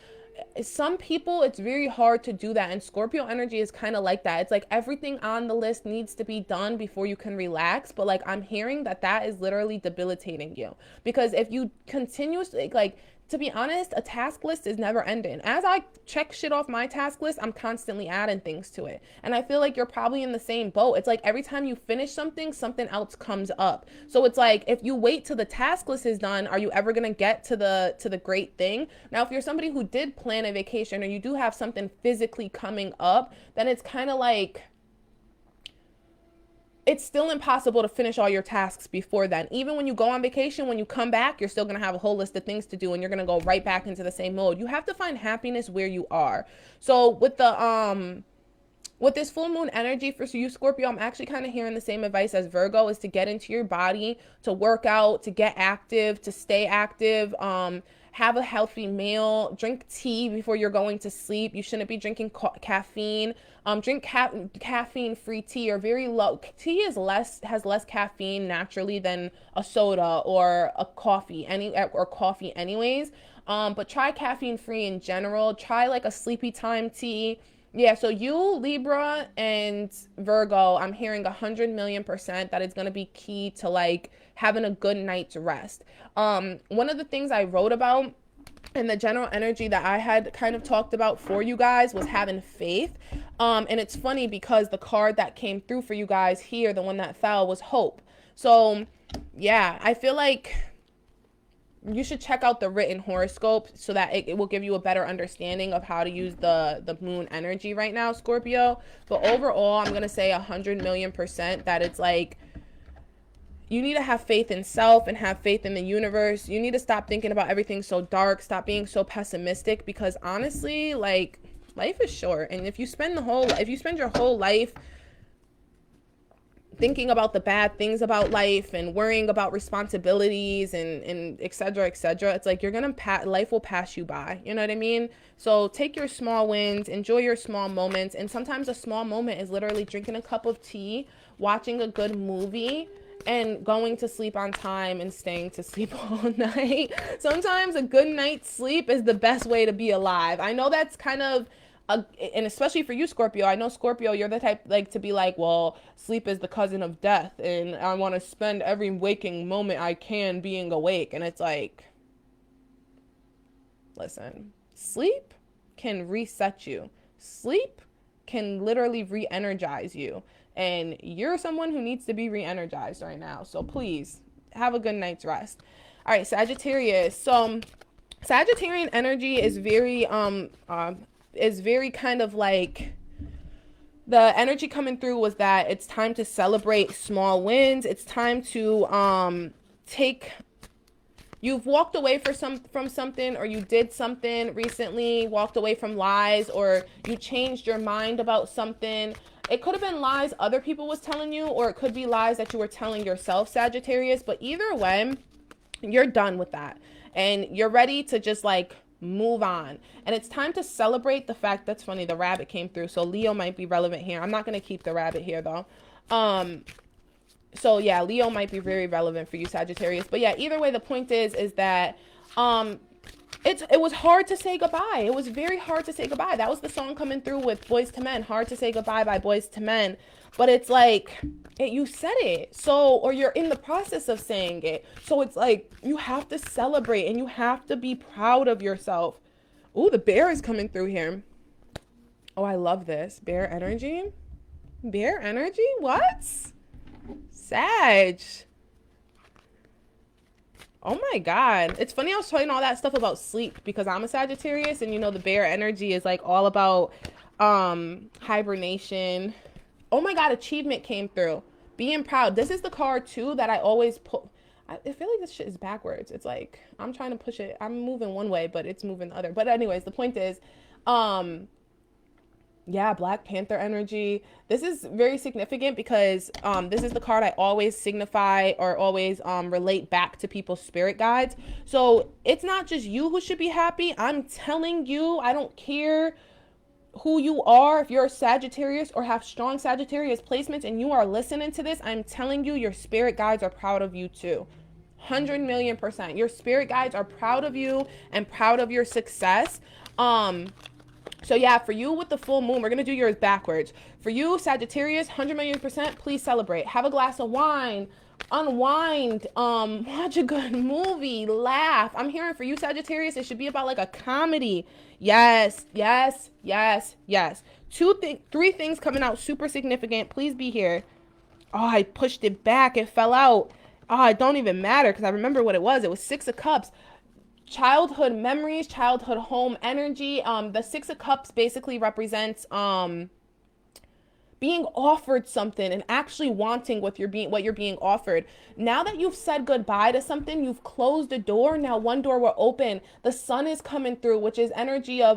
some people, it's very hard to do that, and Scorpio energy is kind of like that. It's like everything on the list needs to be done before you can relax, but like I'm hearing that that is literally debilitating you, because if you continuously, like, to be honest, a task list is never ending. As I check shit off my task list, I'm constantly adding things to it. And I feel like you're probably in the same boat. It's like every time you finish something, something else comes up. So it's like if you wait till the task list is done, are you ever gonna get to the great thing? Now, if you're somebody who did plan a vacation or you do have something physically coming up, then it's kind of like it's still impossible to finish all your tasks before then. Even when you go on vacation, when you come back, you're still going to have a whole list of things to do, and you're going to go right back into the same mode. You have to find happiness where you are. So with this full moon energy for you, Scorpio, I'm actually kind of hearing the same advice as Virgo, is to get into your body, to work out, to get active, to stay active, have a healthy meal, drink tea before you're going to sleep. You shouldn't be drinking caffeine. Drink caffeine-free tea, or very low. Tea has less caffeine naturally than a soda or a coffee, coffee anyways. But try caffeine-free in general. Try like a sleepy time tea. Yeah, so you, Libra and Virgo, I'm hearing 100,000,000% that it's going to be key to like having a good night's rest. One of the things I wrote about and the general energy that I had kind of talked about for you guys was having faith. And it's funny because the card that came through for you guys here, the one that fell, was hope. So yeah, I feel like you should check out the written horoscope so that it will give you a better understanding of how to use the moon energy right now, Scorpio. But overall, I'm going to say 100,000,000% that it's like, you need to have faith in self and have faith in the universe. You need to stop thinking about everything so dark. Stop being so pessimistic, because honestly, like, life is short. And if you spend your whole life thinking about the bad things about life and worrying about responsibilities and et cetera, it's like life will pass you by. You know what I mean? So take your small wins, enjoy your small moments. And sometimes a small moment is literally drinking a cup of tea, watching a good movie, and going to sleep on time and staying to sleep all night. Sometimes a good night's sleep is the best way to be alive. I know that's kind of and especially for you, Scorpio, I know, Scorpio, you're the type like to be like, well, sleep is the cousin of death, and I want to spend every waking moment I can being awake. And it's like, listen, sleep can reset you. Sleep can literally re-energize you. And you're someone who needs to be re-energized right now. So please have a good night's rest. All right, Sagittarius. So Sagittarian energy is very kind of like, the energy coming through was that it's time to celebrate small wins. It's time to you've walked away from something, or you did something recently, walked away from lies, or you changed your mind about something. It could have been lies other people was telling you, or it could be lies that you were telling yourself, Sagittarius. But either way, you're done with that. And you're ready to just like move on. And it's time to celebrate the fact, that's funny, the rabbit came through. So Leo might be relevant here. I'm not going to keep the rabbit here though. So yeah, Leo might be very relevant for you, Sagittarius. But yeah, either way, the point is that it was hard to say goodbye. It was very hard to say goodbye. That was the song coming through with Boys to Men, Hard to Say Goodbye by Boys to Men. But it's like, you said it. So, or you're in the process of saying it. So it's like, you have to celebrate and you have to be proud of yourself. Ooh, the bear is coming through here. Oh, I love this. Bear energy? Bear energy? What? Sag. Oh my God. It's funny I was telling all that stuff about sleep, because I'm a Sagittarius, and you know the bear energy is like all about hibernation. Oh my God, achievement came through. Being proud. This is the card too that I always pull. I feel like this shit is backwards. It's like I'm trying to push it. I'm moving one way, but it's moving the other. But anyways, the point is, Yeah, Black Panther energy. This is very significant because this is the card I always signify or always relate back to people's spirit guides. So it's not just you who should be happy. I'm telling you, I don't care who you are. If you're a Sagittarius or have strong Sagittarius placements and you are listening to this, I'm telling you, your spirit guides are proud of you too. 100,000,000%. Your spirit guides are proud of you and proud of your success. So yeah, for you with the full moon, we're going to do yours backwards. For you, Sagittarius, 100,000,000%, please celebrate. Have a glass of wine, unwind, watch a good movie, laugh. I'm hearing for you, Sagittarius, it should be about like a comedy. Yes, yes, yes, yes. Three things coming out super significant. Please be here. Oh, I pushed it back. It fell out. Oh, it don't even matter because I remember what it was. It was 6 of Cups. Childhood memories, childhood home energy. The 6 of Cups basically represents being offered something and actually wanting what you're being offered. Now that you've said goodbye to something, you've closed a door. Now one door will open. The sun is coming through, which is energy of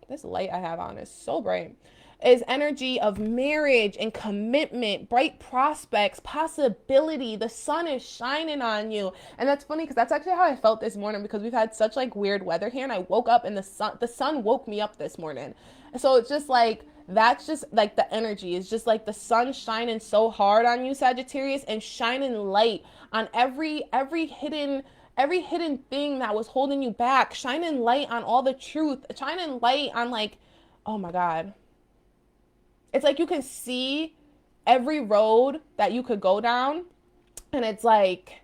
this light I have on is so bright. Is energy of marriage and commitment, bright prospects, possibility. The sun is shining on you. And that's funny because that's actually how I felt this morning, because we've had such like weird weather here, and I woke up and the sun woke me up this morning. So it's just like, that's just like the energy is just like the sun shining so hard on you, Sagittarius, and shining light on every hidden thing that was holding you back, shining light on all the truth, shining light on like, oh my God. It's like you can see every road that you could go down, and it's like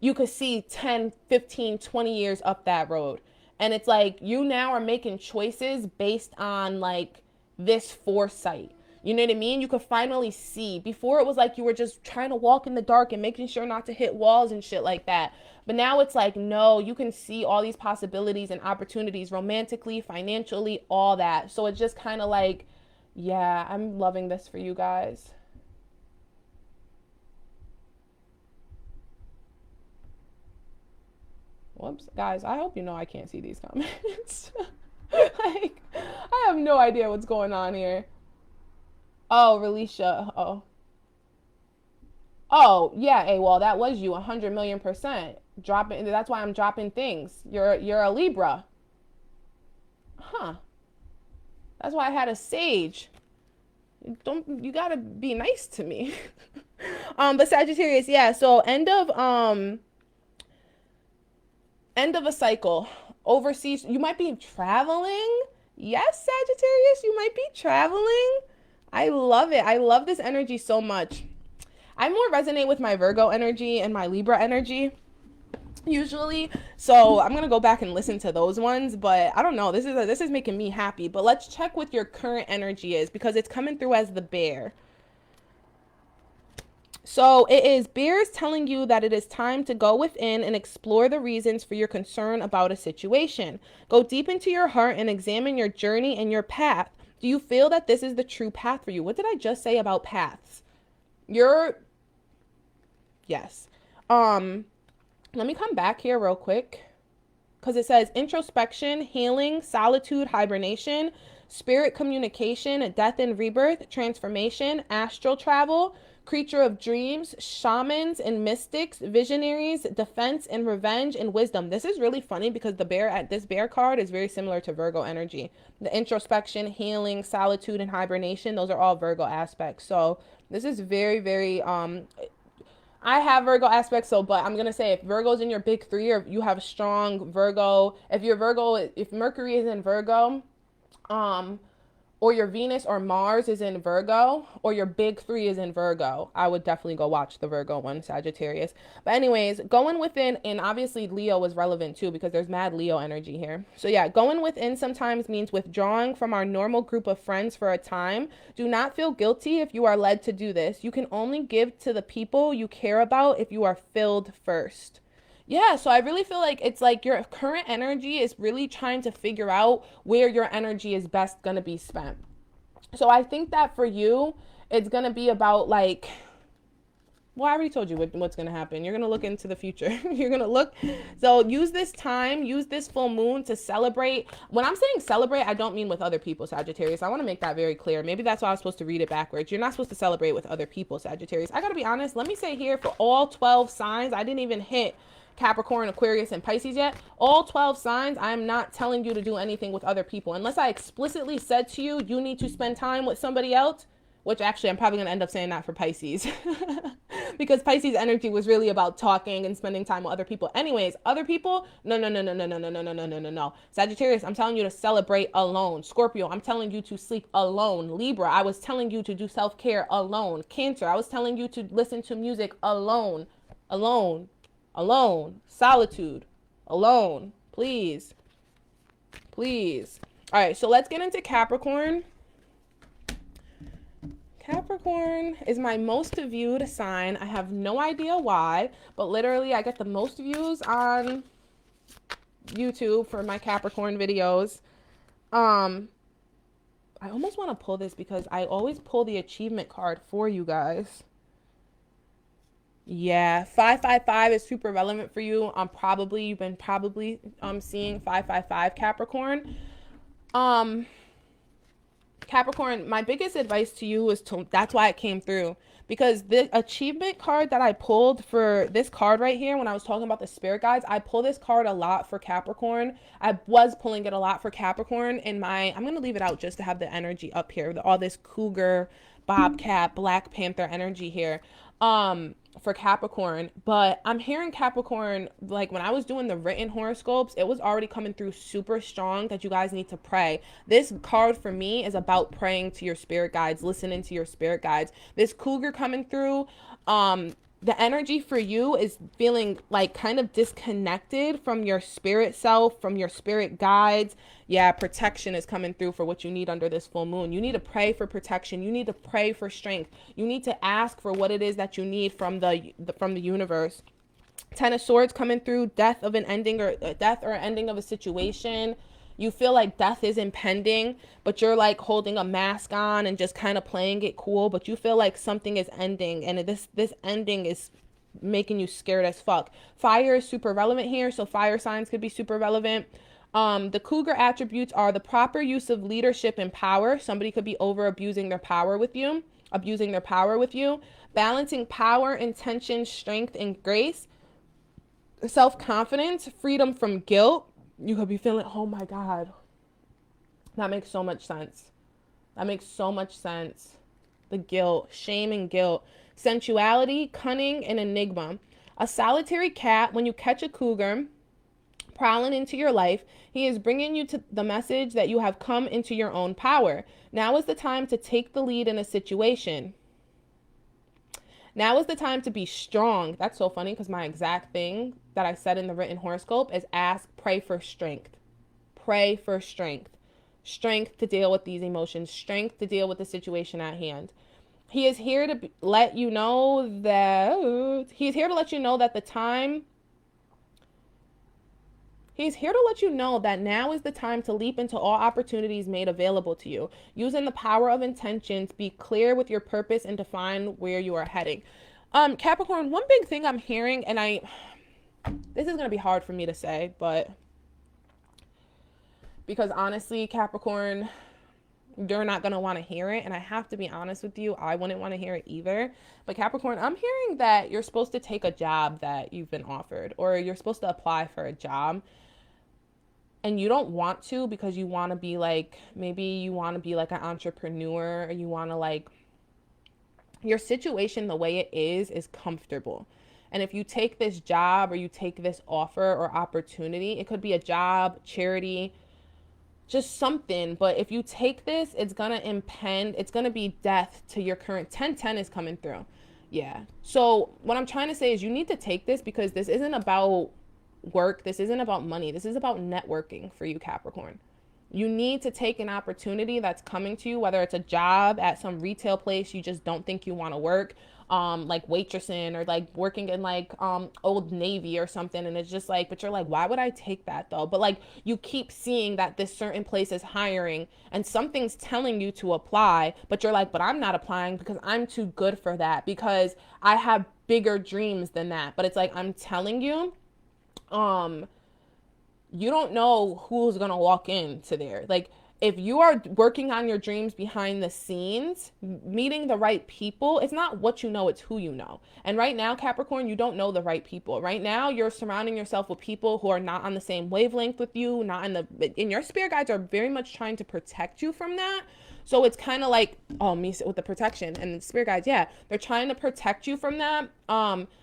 you could see 10, 15, 20 years up that road. And it's like you now are making choices based on like this foresight. You know what I mean? You could finally see. Before it was like you were just trying to walk in the dark and making sure not to hit walls and shit like that. But now it's like, no, you can see all these possibilities and opportunities romantically, financially, all that. So it's just kind of like, yeah, I'm loving this for you guys. Whoops. Guys, I hope you know I can't see these comments. Like, I have no idea what's going on here. Oh, Relisha. Oh. Oh, yeah, well, that was you 100,000,000%. Dropping, that's why I'm dropping things. You're a Libra. Huh. That's why I had a sage. You gotta be nice to me. But Sagittarius, yeah, so end of a cycle. Overseas, you might be traveling. Yes, Sagittarius, you might be traveling. I love it. I love this energy so much. I more resonate with my Virgo energy and my Libra energy usually, so I'm gonna go back and listen to those ones, but I don't know, this is making me happy. But let's check what your current energy is, because it's coming through as the bear. So it is bears telling you that it is time to go within and explore the reasons for your concern about a situation. Go deep into your heart and examine your journey and your path. Do you feel that this is the true path for you? What did I just say about paths? Yes. Let me come back here real quick, because it says introspection, healing, solitude, hibernation, spirit communication, death and rebirth, transformation, astral travel, creature of dreams, shamans and mystics, visionaries, defense and revenge, and wisdom. This is really funny because this bear card is very similar to Virgo energy. The introspection, healing, solitude, and hibernation, those are all Virgo aspects. So this is very, very I have Virgo aspects, but I'm going to say if Virgo's in your big three, or you have a strong Virgo, if Mercury is in Virgo, or your Venus or Mars is in Virgo, or your big three is in Virgo, I would definitely go watch the Virgo one, Sagittarius. But anyways, going within, and obviously Leo was relevant too, because there's mad Leo energy here. So yeah, going within sometimes means withdrawing from our normal group of friends for a time. Do not feel guilty if you are led to do this. You can only give to the people you care about if you are filled first. Yeah, so I really feel like it's like your current energy is really trying to figure out where your energy is best going to be spent. So I think that for you, it's going to be about like Well, I already told you what's going to happen. You're going to look into the future. You're going to look. So use this time, use this full moon to celebrate. When I'm saying celebrate, I don't mean with other people, Sagittarius. I want to make that very clear. Maybe that's why I was supposed to read it backwards. You're not supposed to celebrate with other people, Sagittarius. I got to be honest. Let me say here for all 12 signs, I didn't even hit Capricorn, Aquarius, and Pisces yet. All 12 signs, I'm not telling you to do anything with other people. Unless I explicitly said to you, you need to spend time with somebody else, which actually I'm probably going to end up saying that for Pisces. Because Pisces energy was really about talking and spending time with other people. Anyways, other people, no. Sagittarius, I'm telling you to celebrate alone. Scorpio, I'm telling you to sleep alone. Libra, I was telling you to do self-care alone. Cancer, I was telling you to listen to music alone. Alone. Solitude. Alone. Please. All right, so let's get into Capricorn. Capricorn is my most viewed sign. I have no idea why, but literally I get the most views on YouTube for my Capricorn videos. I almost want to pull this because I always pull the achievement card for you guys. Yeah, 555 is super relevant for you. You've been seeing 555 Capricorn. Capricorn, my biggest advice to you is that's why it came through, because the achievement card that I pulled for this card right here, when I was talking about the spirit guides, I pull this card a lot for Capricorn. I was pulling it a lot for Capricorn in I'm going to leave it out just to have the energy up here, all this cougar, bobcat, Black Panther energy here. For Capricorn, but I'm hearing Capricorn, like when I was doing the written horoscopes, it was already coming through super strong that you guys need to pray. This card for me is about praying to your spirit guides, listening to your spirit guides. This cougar coming through, the energy for you is feeling like kind of disconnected from your spirit self, from your spirit guides. Yeah, protection is coming through for what you need under this full moon. You need to pray for protection. You need to pray for strength. You need to ask for what it is that you need from the universe. Ten of Swords coming through, death or ending of a situation. You feel like death is impending, but you're like holding a mask on and just kind of playing it cool, but you feel like something is ending, and this ending is making you scared as fuck. Fire is super relevant here, so fire signs could be super relevant. The cougar attributes are the proper use of leadership and power. Somebody could be abusing their power with you. Balancing power, intention, strength, and grace. Self-confidence, freedom from guilt. You could be feeling, oh my God. That makes so much sense. The guilt, shame and guilt. Sensuality, cunning, and enigma. A solitary cat, when you catch a cougar prowling into your life, he is bringing you to the message that you have come into your own power. Now is the time to take the lead in a situation. Now is the time to be strong. That's so funny because my exact thing that I said in the written horoscope is pray for strength. Pray for strength. Strength to deal with these emotions. Strength to deal with the situation at hand. He is here to let you know that the time. He's here to let you know that now is the time to leap into all opportunities made available to you. Using the power of intentions, be clear with your purpose and define where you are heading. Capricorn, one big thing I'm hearing, and this is going to be hard for me to say, but because honestly, Capricorn, you're not going to want to hear it. And I have to be honest with you, I wouldn't want to hear it either. But Capricorn, I'm hearing that you're supposed to take a job that you've been offered, or you're supposed to apply for a job. And you don't want to because you want to be like, maybe you want to be like an entrepreneur, or you want to like, your situation the way it is comfortable. And if you take this job or you take this offer or opportunity, it could be a job, charity, just something. But if you take this, it's going to be death to your current 1010 is coming through. Yeah. So what I'm trying to say is you need to take this because this isn't about work. This isn't about money. This is about networking for you, Capricorn. You need to take an opportunity that's coming to you, whether it's a job at some retail place you just don't think you want to work, like waitressing or like working in like Old Navy or something, and it's just like, but you're like, why would I take that though? But like you keep seeing that this certain place is hiring and something's telling you to apply, but you're like, but I'm not applying because I'm too good for that, because I have bigger dreams than that. But it's like, I'm telling you, you don't know who's gonna walk into there. Like, if you are working on your dreams behind the scenes, meeting the right people, it's not what you know, it's who you know. And right now, Capricorn, you don't know the right people. Right now, you're surrounding yourself with people who are not on the same wavelength with you, not in the, and your spirit guides are very much trying to protect you from that. So it's kind of like, oh, me with the protection and the spirit guides, yeah, they're trying to protect you from that.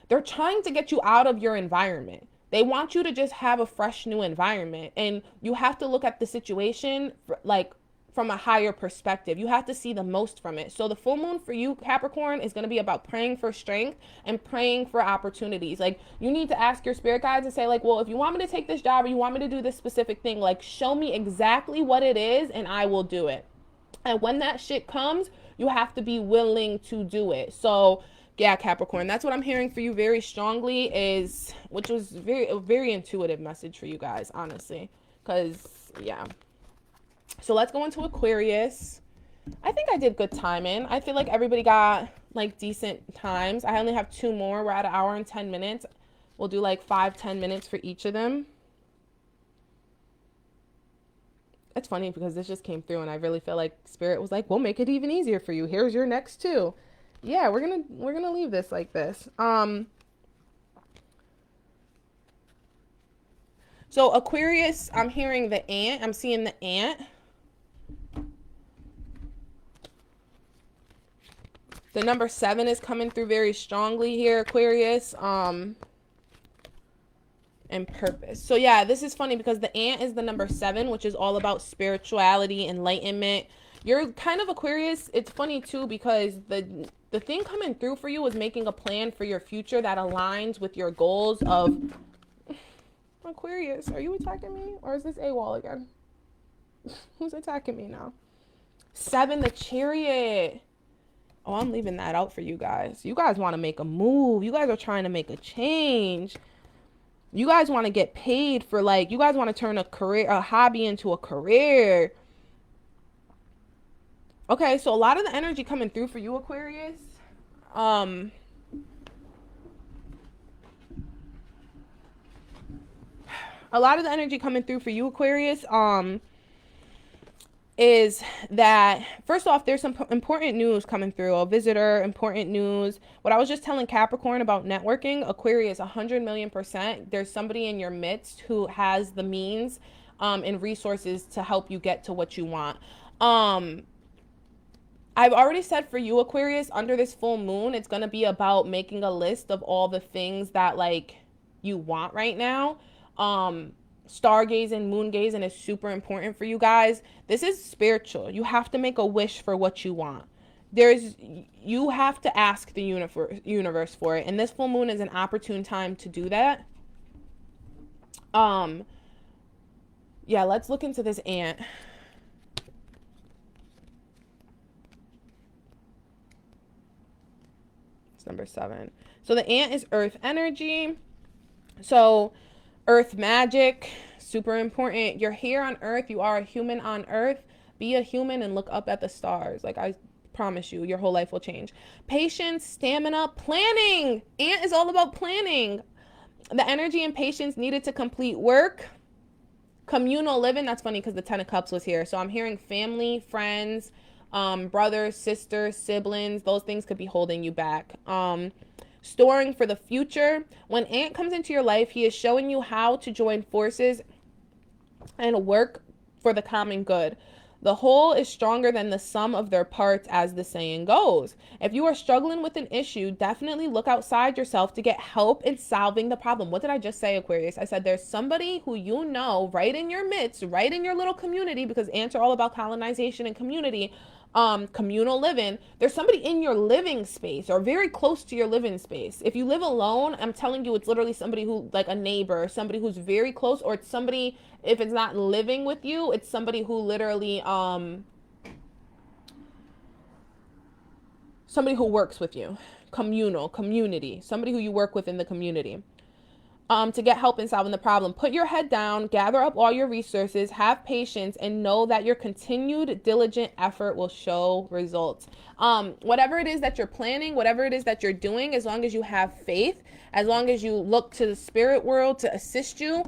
They're trying to get you out of your environment. They want you to just have a fresh new environment, and you have to look at the situation like from a higher perspective. You have to see the most from it. So the full moon for you, Capricorn, is going to be about praying for strength and praying for opportunities. Like, you need to ask your spirit guides and say like, well, if you want me to take this job or you want me to do this specific thing, like show me exactly what it is and I will do it. And when that shit comes, you have to be willing to do it. So yeah, Capricorn, that's what I'm hearing for you very strongly, is, which was a very intuitive message for you guys, honestly, because yeah. So let's go into Aquarius. I think I did good timing. I feel like everybody got like decent times. I only have 2 more. We're at 1 hour and 10 minutes. We'll do like 5-10 minutes for each of them. It's funny because this just came through and I really feel like Spirit was like, we'll make it even easier for you. Here's your next 2. Yeah, we're gonna leave this like this. So Aquarius, I'm hearing the ant. I'm seeing the ant. The number 7 is coming through very strongly here, Aquarius. And purpose. So yeah, this is funny because the ant is the number 7, which is all about spirituality, enlightenment. You're kind of Aquarius. It's funny too because the thing coming through for you is making a plan for your future that aligns with your goals of Aquarius. Are you attacking me or is this AWOL again? Who's attacking me now? 7, the Chariot. Oh, I'm leaving that out for you guys. You guys want to make a move. You guys are trying to make a change. You guys want to get paid for, like, you guys want to turn a hobby into a career. Okay, so a lot of the energy coming through for you, Aquarius, a lot of the energy coming through for you, Aquarius, is that, first off, there's some important news coming through. A visitor, important news. What I was just telling Capricorn about networking, Aquarius, 100,000,000%. There's somebody in your midst who has the means and resources to help you get to what you want. I've already said for you, Aquarius, under this full moon, it's going to be about making a list of all the things that, like, you want right now. Stargazing, moon gazing is super important for you guys. This is spiritual. You have to make a wish for what you want. You have to ask the universe for it. And this full moon is an opportune time to do that. Yeah, let's look into this ant. It's number 7. So the ant is earth energy. So earth magic, super important. You're here on earth. You are a human on earth. Be a human and look up at the stars. Like, I promise you, your whole life will change. Patience, stamina, planning. Ant is all about planning. The energy and patience needed to complete work. Communal living. That's funny because the 10 of Cups was here. So I'm hearing family, friends, brothers, sisters, siblings. Those things could be holding you back. Storing for the future. When Ant comes into your life, he is showing you how to join forces and work for the common good. The whole is stronger than the sum of their parts, as the saying goes. If you are struggling with an issue, definitely look outside yourself to get help in solving the problem. What did I just say, Aquarius? I said there's somebody who you know right in your midst, right in your little community, because ants are all about colonization and community. Communal living. There's somebody in your living space or very close to your living space. If you live alone, I'm telling you, it's literally somebody who, like a neighbor, somebody who's very close, or it's somebody, if it's not living with you, it's somebody who literally, somebody who works with you. community, somebody who you work with in the community. To get help in solving the problem. Put your head down, gather up all your resources, have patience, and know that your continued diligent effort will show results. Whatever it is that you're planning, whatever it is that you're doing, as long as you have faith, as long as you look to the spirit world to assist you,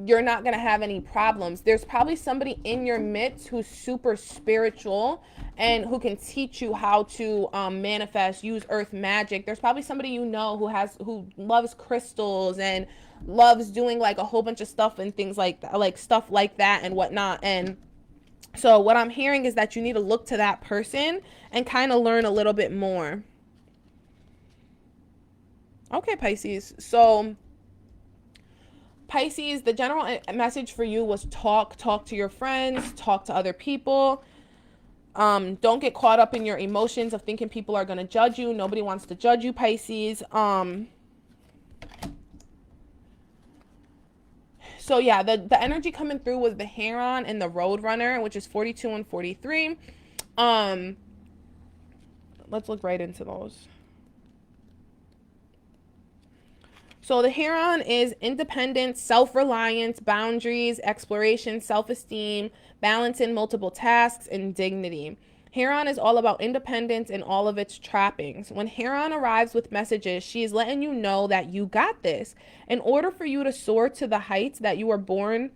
you're not going to have any problems. There's probably somebody in your midst who's super spiritual and who can teach you how to manifest, use earth magic. There's probably somebody you know who loves crystals and loves doing like a whole bunch of stuff and things like that, like stuff like that and whatnot. And so what I'm hearing is that you need to look to that person and kind of learn a little bit more. Okay, Pisces. So Pisces, the general message for you was talk to your friends, talk to other people. Don't get caught up in your emotions of thinking people are going to judge you. Nobody wants to judge you, Pisces. So yeah, the energy coming through was the Heron and the Roadrunner, which is 42 and 43. Let's look right into those. So the Heron is independence, self-reliance, boundaries, exploration, self-esteem, balance in multiple tasks, and dignity. Heron is all about independence and all of its trappings. When Heron arrives with messages, she is letting you know that you got this. In order for you to soar to the heights that you were born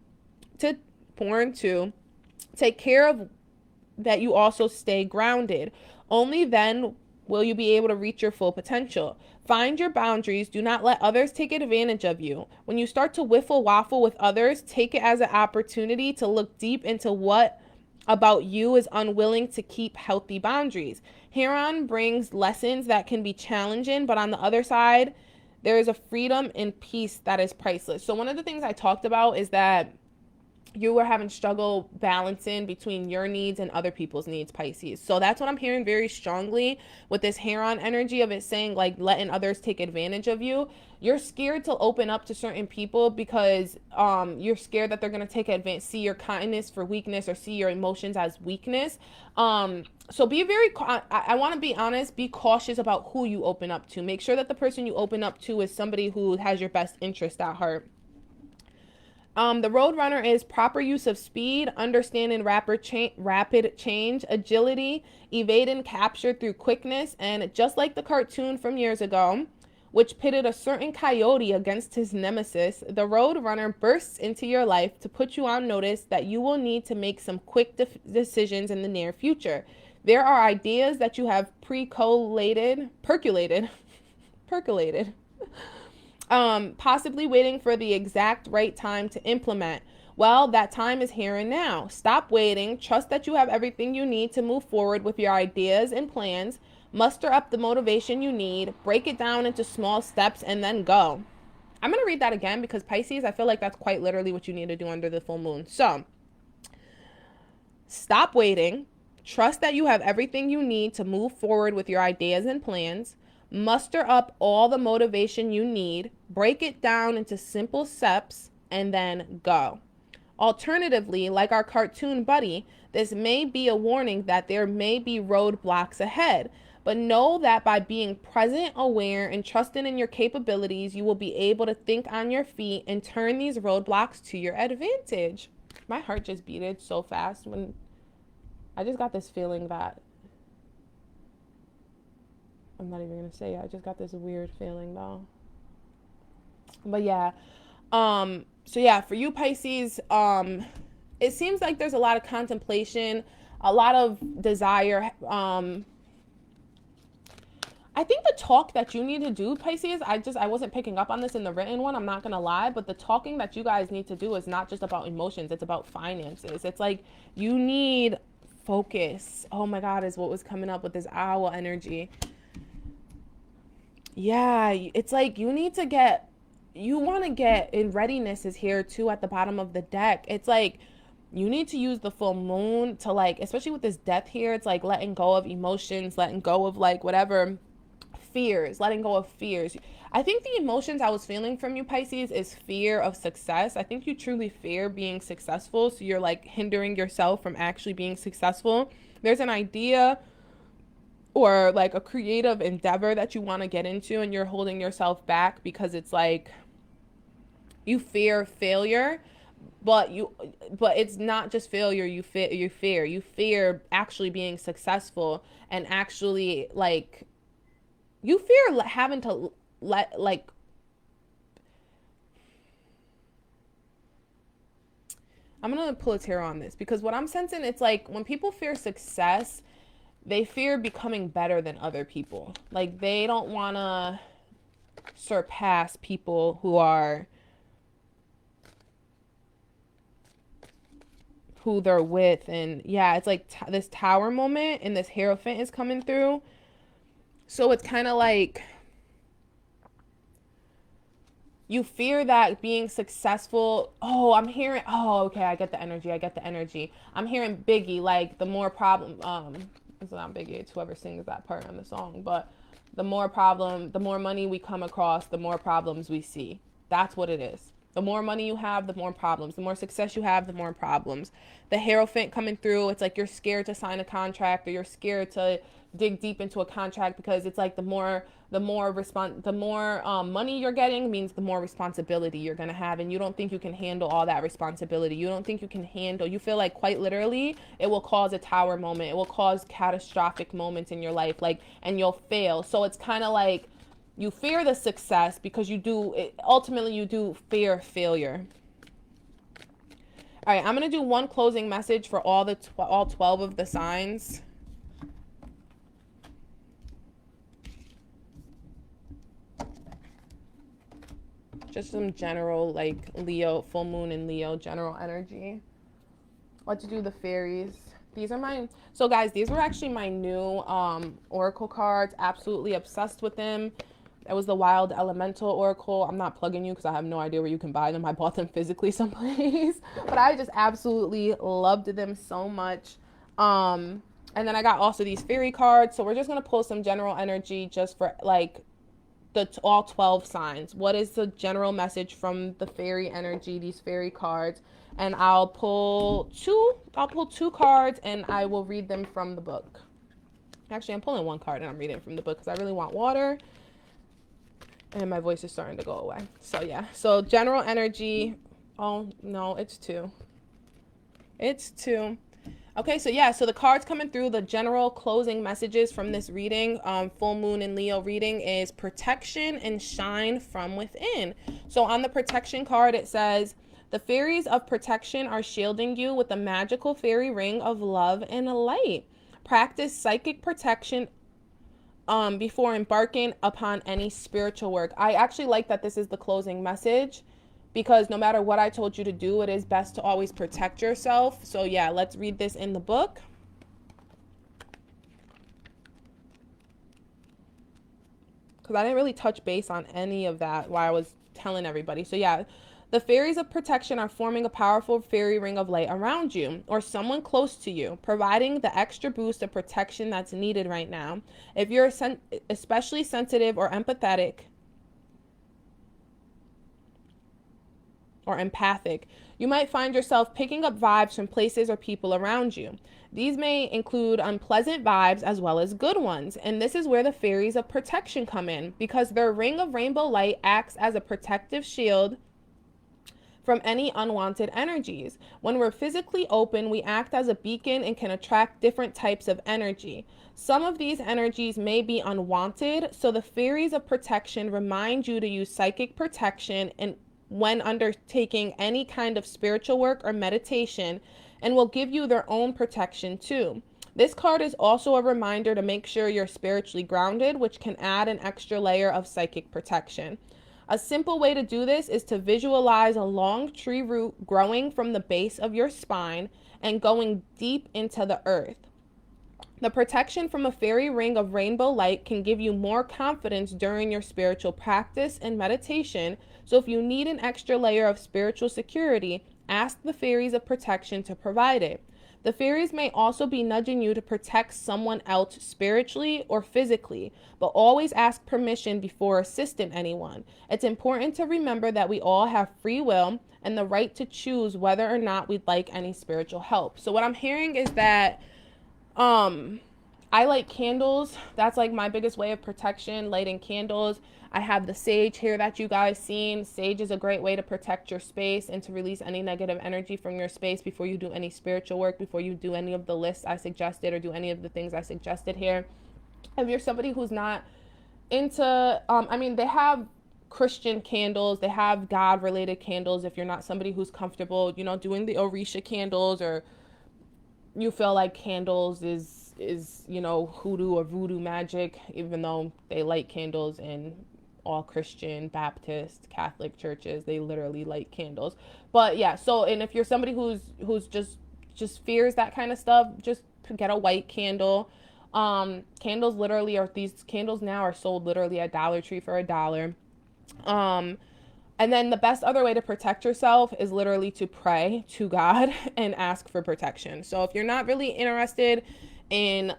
to, take care of that you also stay grounded. Only then will you be able to reach your full potential. Find your boundaries. Do not let others take advantage of you. When you start to wiffle waffle with others, take it as an opportunity to look deep into what about you is unwilling to keep healthy boundaries. Heron brings lessons that can be challenging, but on the other side, there is a freedom and peace that is priceless. So one of the things I talked about is that you were having struggle balancing between your needs and other people's needs, Pisces. So that's what I'm hearing very strongly with this Heron energy of it saying like letting others take advantage of you. You're scared to open up to certain people because you're scared that they're going to take advantage, see your kindness for weakness or see your emotions as weakness. So be very, I want to be honest, be cautious about who you open up to. Make sure that the person you open up to is somebody who has your best interest at heart. The Roadrunner is proper use of speed, understanding rapid change, agility, evade and capture through quickness, and just like the cartoon from years ago, which pitted a certain coyote against his nemesis, the Roadrunner bursts into your life to put you on notice that you will need to make some quick decisions in the near future. There are ideas that you have percolated, possibly waiting for the exact right time to implement. Well, that time is here and now. Stop waiting. Trust that you have everything you need to move forward with your ideas and plans. Muster up the motivation you need. Break it down into small steps and then go. I'm going to read that again because Pisces, I feel like that's quite literally what you need to do under the full moon. So, stop waiting. Trust that you have everything you need to move forward with your ideas and plans. Muster up all the motivation you need, break it down into simple steps, and then go. Alternatively, like our cartoon buddy, this may be a warning that there may be roadblocks ahead, but know that by being present, aware, and trusting in your capabilities, you will be able to think on your feet and turn these roadblocks to your advantage. My heart just beated so fast when I just got this feeling that I'm not even going to say it. I just got this weird feeling though. But yeah. So yeah, for you Pisces, it seems like there's a lot of contemplation, a lot of desire. I think the talk that you need to do, Pisces, I wasn't picking up on this in the written one. I'm not going to lie, but the talking that you guys need to do is not just about emotions. It's about finances. It's like you need focus. Oh my God, is what was coming up with this owl energy. Yeah, it's like you need to get, you want to get in readiness is here too at the bottom of the deck. It's like you need to use the full moon to like, especially with this death here, it's like letting go of emotions, letting go of like whatever fears, letting go of fears. I think the emotions I was feeling from you, Pisces, is fear of success. I think you truly fear being successful. So you're like hindering yourself from actually being successful. There's an idea or like a creative endeavor that you want to get into and you're holding yourself back because it's like you fear failure, but it's not just failure. You fear actually being successful, and actually like you fear having to let like I'm gonna pull a tarot on this, because what I'm sensing, it's like when people fear success, they fear becoming better than other people. Like they don't want to surpass people who they're with. And yeah, it's like this tower moment and this Hierophant is coming through. So it's kind of like you fear that being successful. Oh, I'm hearing, oh, okay, I get the energy. I'm hearing Biggie, like the more problem, it's not Biggie, it's whoever sings that part on the song, but the more money we come across, the more problems we see. That's what it is. The more money you have, the more problems. The more success you have, the more problems. The Hierophant coming through, it's like you're scared to sign a contract, or you're scared to dig deep into a contract, because it's like the more money you're getting means the more responsibility you're going to have, and you don't think you can handle all that responsibility. You feel like quite literally it will cause a tower moment. It will cause catastrophic moments in your life, like, and you'll fail. So it's kind of like you fear the success because ultimately you do fear failure. All right, I'm going to do one closing message for all 12 of the signs. Just some general, like, Leo, full moon in Leo, general energy. What to do, the fairies. These are mine. So, guys, these were actually my new oracle cards. Absolutely obsessed with them. That was the Wild Elemental Oracle. I'm not plugging you because I have no idea where you can buy them. I bought them physically someplace. But I just absolutely loved them so much. And then I got also these fairy cards. So we're just going to pull some general energy just for, like, all 12 signs. What is the general message from the fairy energy, these fairy cards? And I'll pull two cards and I will read them from the book. Actually, I'm pulling one card and I'm reading from the book because I really want water. And my voice is starting to go away. So yeah. So general energy. Oh no, it's two. Okay, so yeah, so the cards coming through, the general closing messages from this reading, full moon in Leo reading, is protection and shine from within. So on the protection card, it says, the fairies of protection are shielding you with a magical fairy ring of love and light. Practice psychic protection before embarking upon any spiritual work. I actually like that this is the closing message, because no matter what I told you to do, it is best to always protect yourself. So yeah, let's read this in the book. Because I didn't really touch base on any of that while I was telling everybody. So yeah, the fairies of protection are forming a powerful fairy ring of light around you or someone close to you, providing the extra boost of protection that's needed right now. If you're especially sensitive or empathetic, or empathic, you might find yourself picking up vibes from places or people around you. These may include unpleasant vibes as well as good ones, and this is where the fairies of protection come in, because their ring of rainbow light acts as a protective shield from any unwanted energies. When we're physically open, we act as a beacon and can attract different types of energy. Some of these energies may be unwanted, so the fairies of protection remind you to use psychic protection and when undertaking any kind of spiritual work or meditation, and will give you their own protection too. This card is also a reminder to make sure you're spiritually grounded, which can add an extra layer of psychic protection. A simple way to do this is to visualize a long tree root growing from the base of your spine and going deep into the earth. The protection from a fairy ring of rainbow light can give you more confidence during your spiritual practice and meditation. So if you need an extra layer of spiritual security, ask the fairies of protection to provide it. The fairies may also be nudging you to protect someone else spiritually or physically, but always ask permission before assisting anyone. It's important to remember that we all have free will and the right to choose whether or not we'd like any spiritual help. So what I'm hearing is that I light candles. That's like my biggest way of protection, lighting candles. I have the sage here that you guys seen. Sage is a great way to protect your space and to release any negative energy from your space before you do any spiritual work, before you do any of the lists I suggested or do any of the things I suggested here. If you're somebody who's not into, I mean, they have Christian candles, they have God related candles. If you're not somebody who's comfortable, you know, doing the Orisha candles, or you feel like candles is, you know, hoodoo or voodoo magic, even though they light candles in all Christian, Baptist, Catholic churches, they literally light candles. But yeah, so, and if you're somebody who's just fears that kind of stuff, just get a white candle. Candles literally are, these candles now are sold literally at Dollar Tree for $1. And then the best other way to protect yourself is literally to pray to God and ask for protection. So if you're not really interested in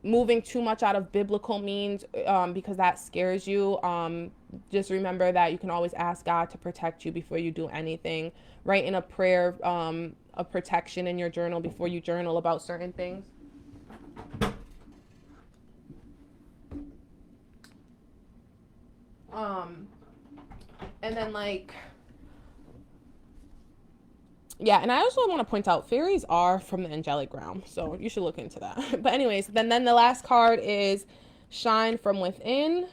moving too much out of biblical means, because that scares you, just remember that you can always ask God to protect you before you do anything. Write in a prayer of protection in your journal before you journal about certain things. And then like, yeah, and I also want to point out fairies are from the angelic realm, so you should look into that. But anyways, then the last card is Shine from Within.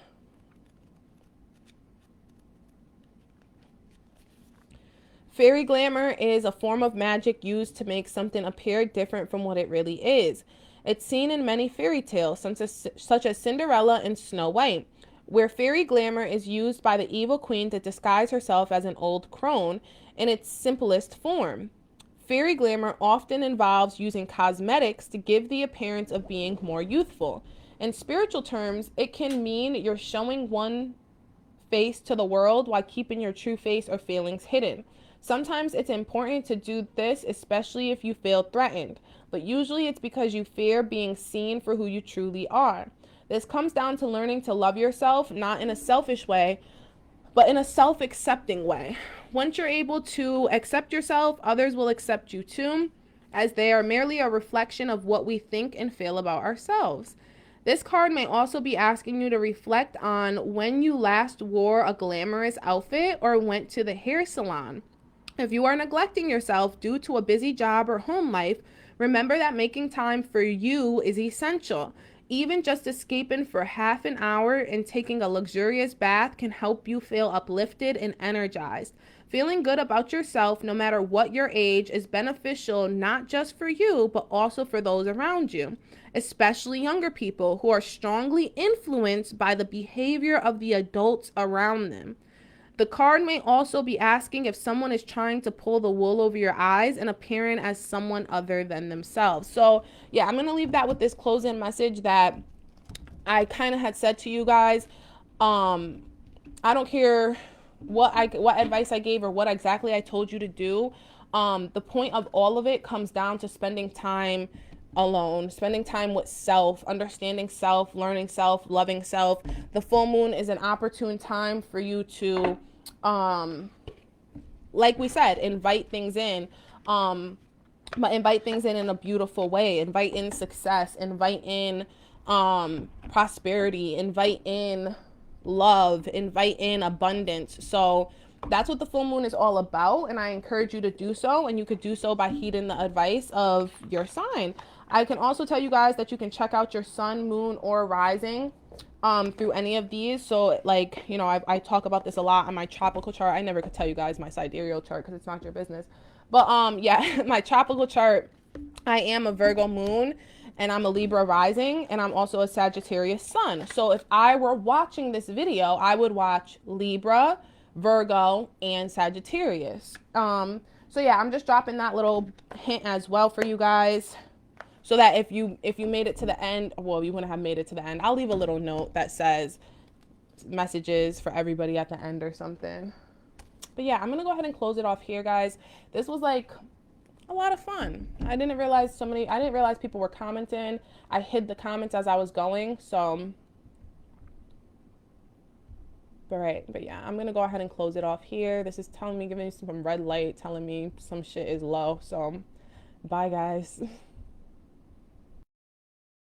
Fairy glamour is a form of magic used to make something appear different from what it really is. It's seen in many fairy tales, such as Cinderella and Snow White, where fairy glamour is used by the evil queen to disguise herself as an old crone in its simplest form. Fairy glamour often involves using cosmetics to give the appearance of being more youthful. In spiritual terms, it can mean you're showing one face to the world while keeping your true face or feelings hidden. Sometimes it's important to do this, especially if you feel threatened, but usually it's because you fear being seen for who you truly are. This comes down to learning to love yourself, not in a selfish way, but in a self-accepting way. Once you're able to accept yourself, others will accept you too, as they are merely a reflection of what we think and feel about ourselves. This card may also be asking you to reflect on when you last wore a glamorous outfit or went to the hair salon. If you are neglecting yourself due to a busy job or home life, remember that making time for you is essential. Even just escaping for half an hour and taking a luxurious bath can help you feel uplifted and energized. Feeling good about yourself, no matter what your age, is beneficial not just for you, but also for those around you, especially younger people who are strongly influenced by the behavior of the adults around them. The card may also be asking if someone is trying to pull the wool over your eyes and appearing as someone other than themselves. So yeah, I'm going to leave that with this closing message that I kind of had said to you guys. I don't care what advice I gave or what exactly I told you to do. The point of all of it comes down to spending time alone, spending time with self, understanding self, learning self, loving self. The full moon is an opportune time for you to, like we said, invite things in, but invite things in a beautiful way. Invite in success, invite in prosperity, invite in love, invite in abundance. So that's what the full moon is all about, and I encourage you to do so, and you could do so by heeding the advice of your sign. I can also tell you guys that you can check out your sun, moon, or rising through any of these. So like, you know, I talk about this a lot on my tropical chart. I never could tell you guys my sidereal chart because it's not your business. But yeah, my tropical chart, I am a Virgo moon and I'm a Libra rising, and I'm also a Sagittarius sun. So if I were watching this video, I would watch Libra, Virgo, and Sagittarius. So yeah, I'm just dropping that little hint as well for you guys, so that if you made it to the end, well, you wouldn't have made it to the end. I'll leave a little note that says messages for everybody at the end or something. But yeah, I'm gonna go ahead and close it off here, guys. This was like a lot of fun. I didn't realize people were commenting. I hid the comments as I was going, so but yeah, I'm gonna go ahead and close it off here. This is telling me, giving me some red light, telling me some shit is low. So bye, guys.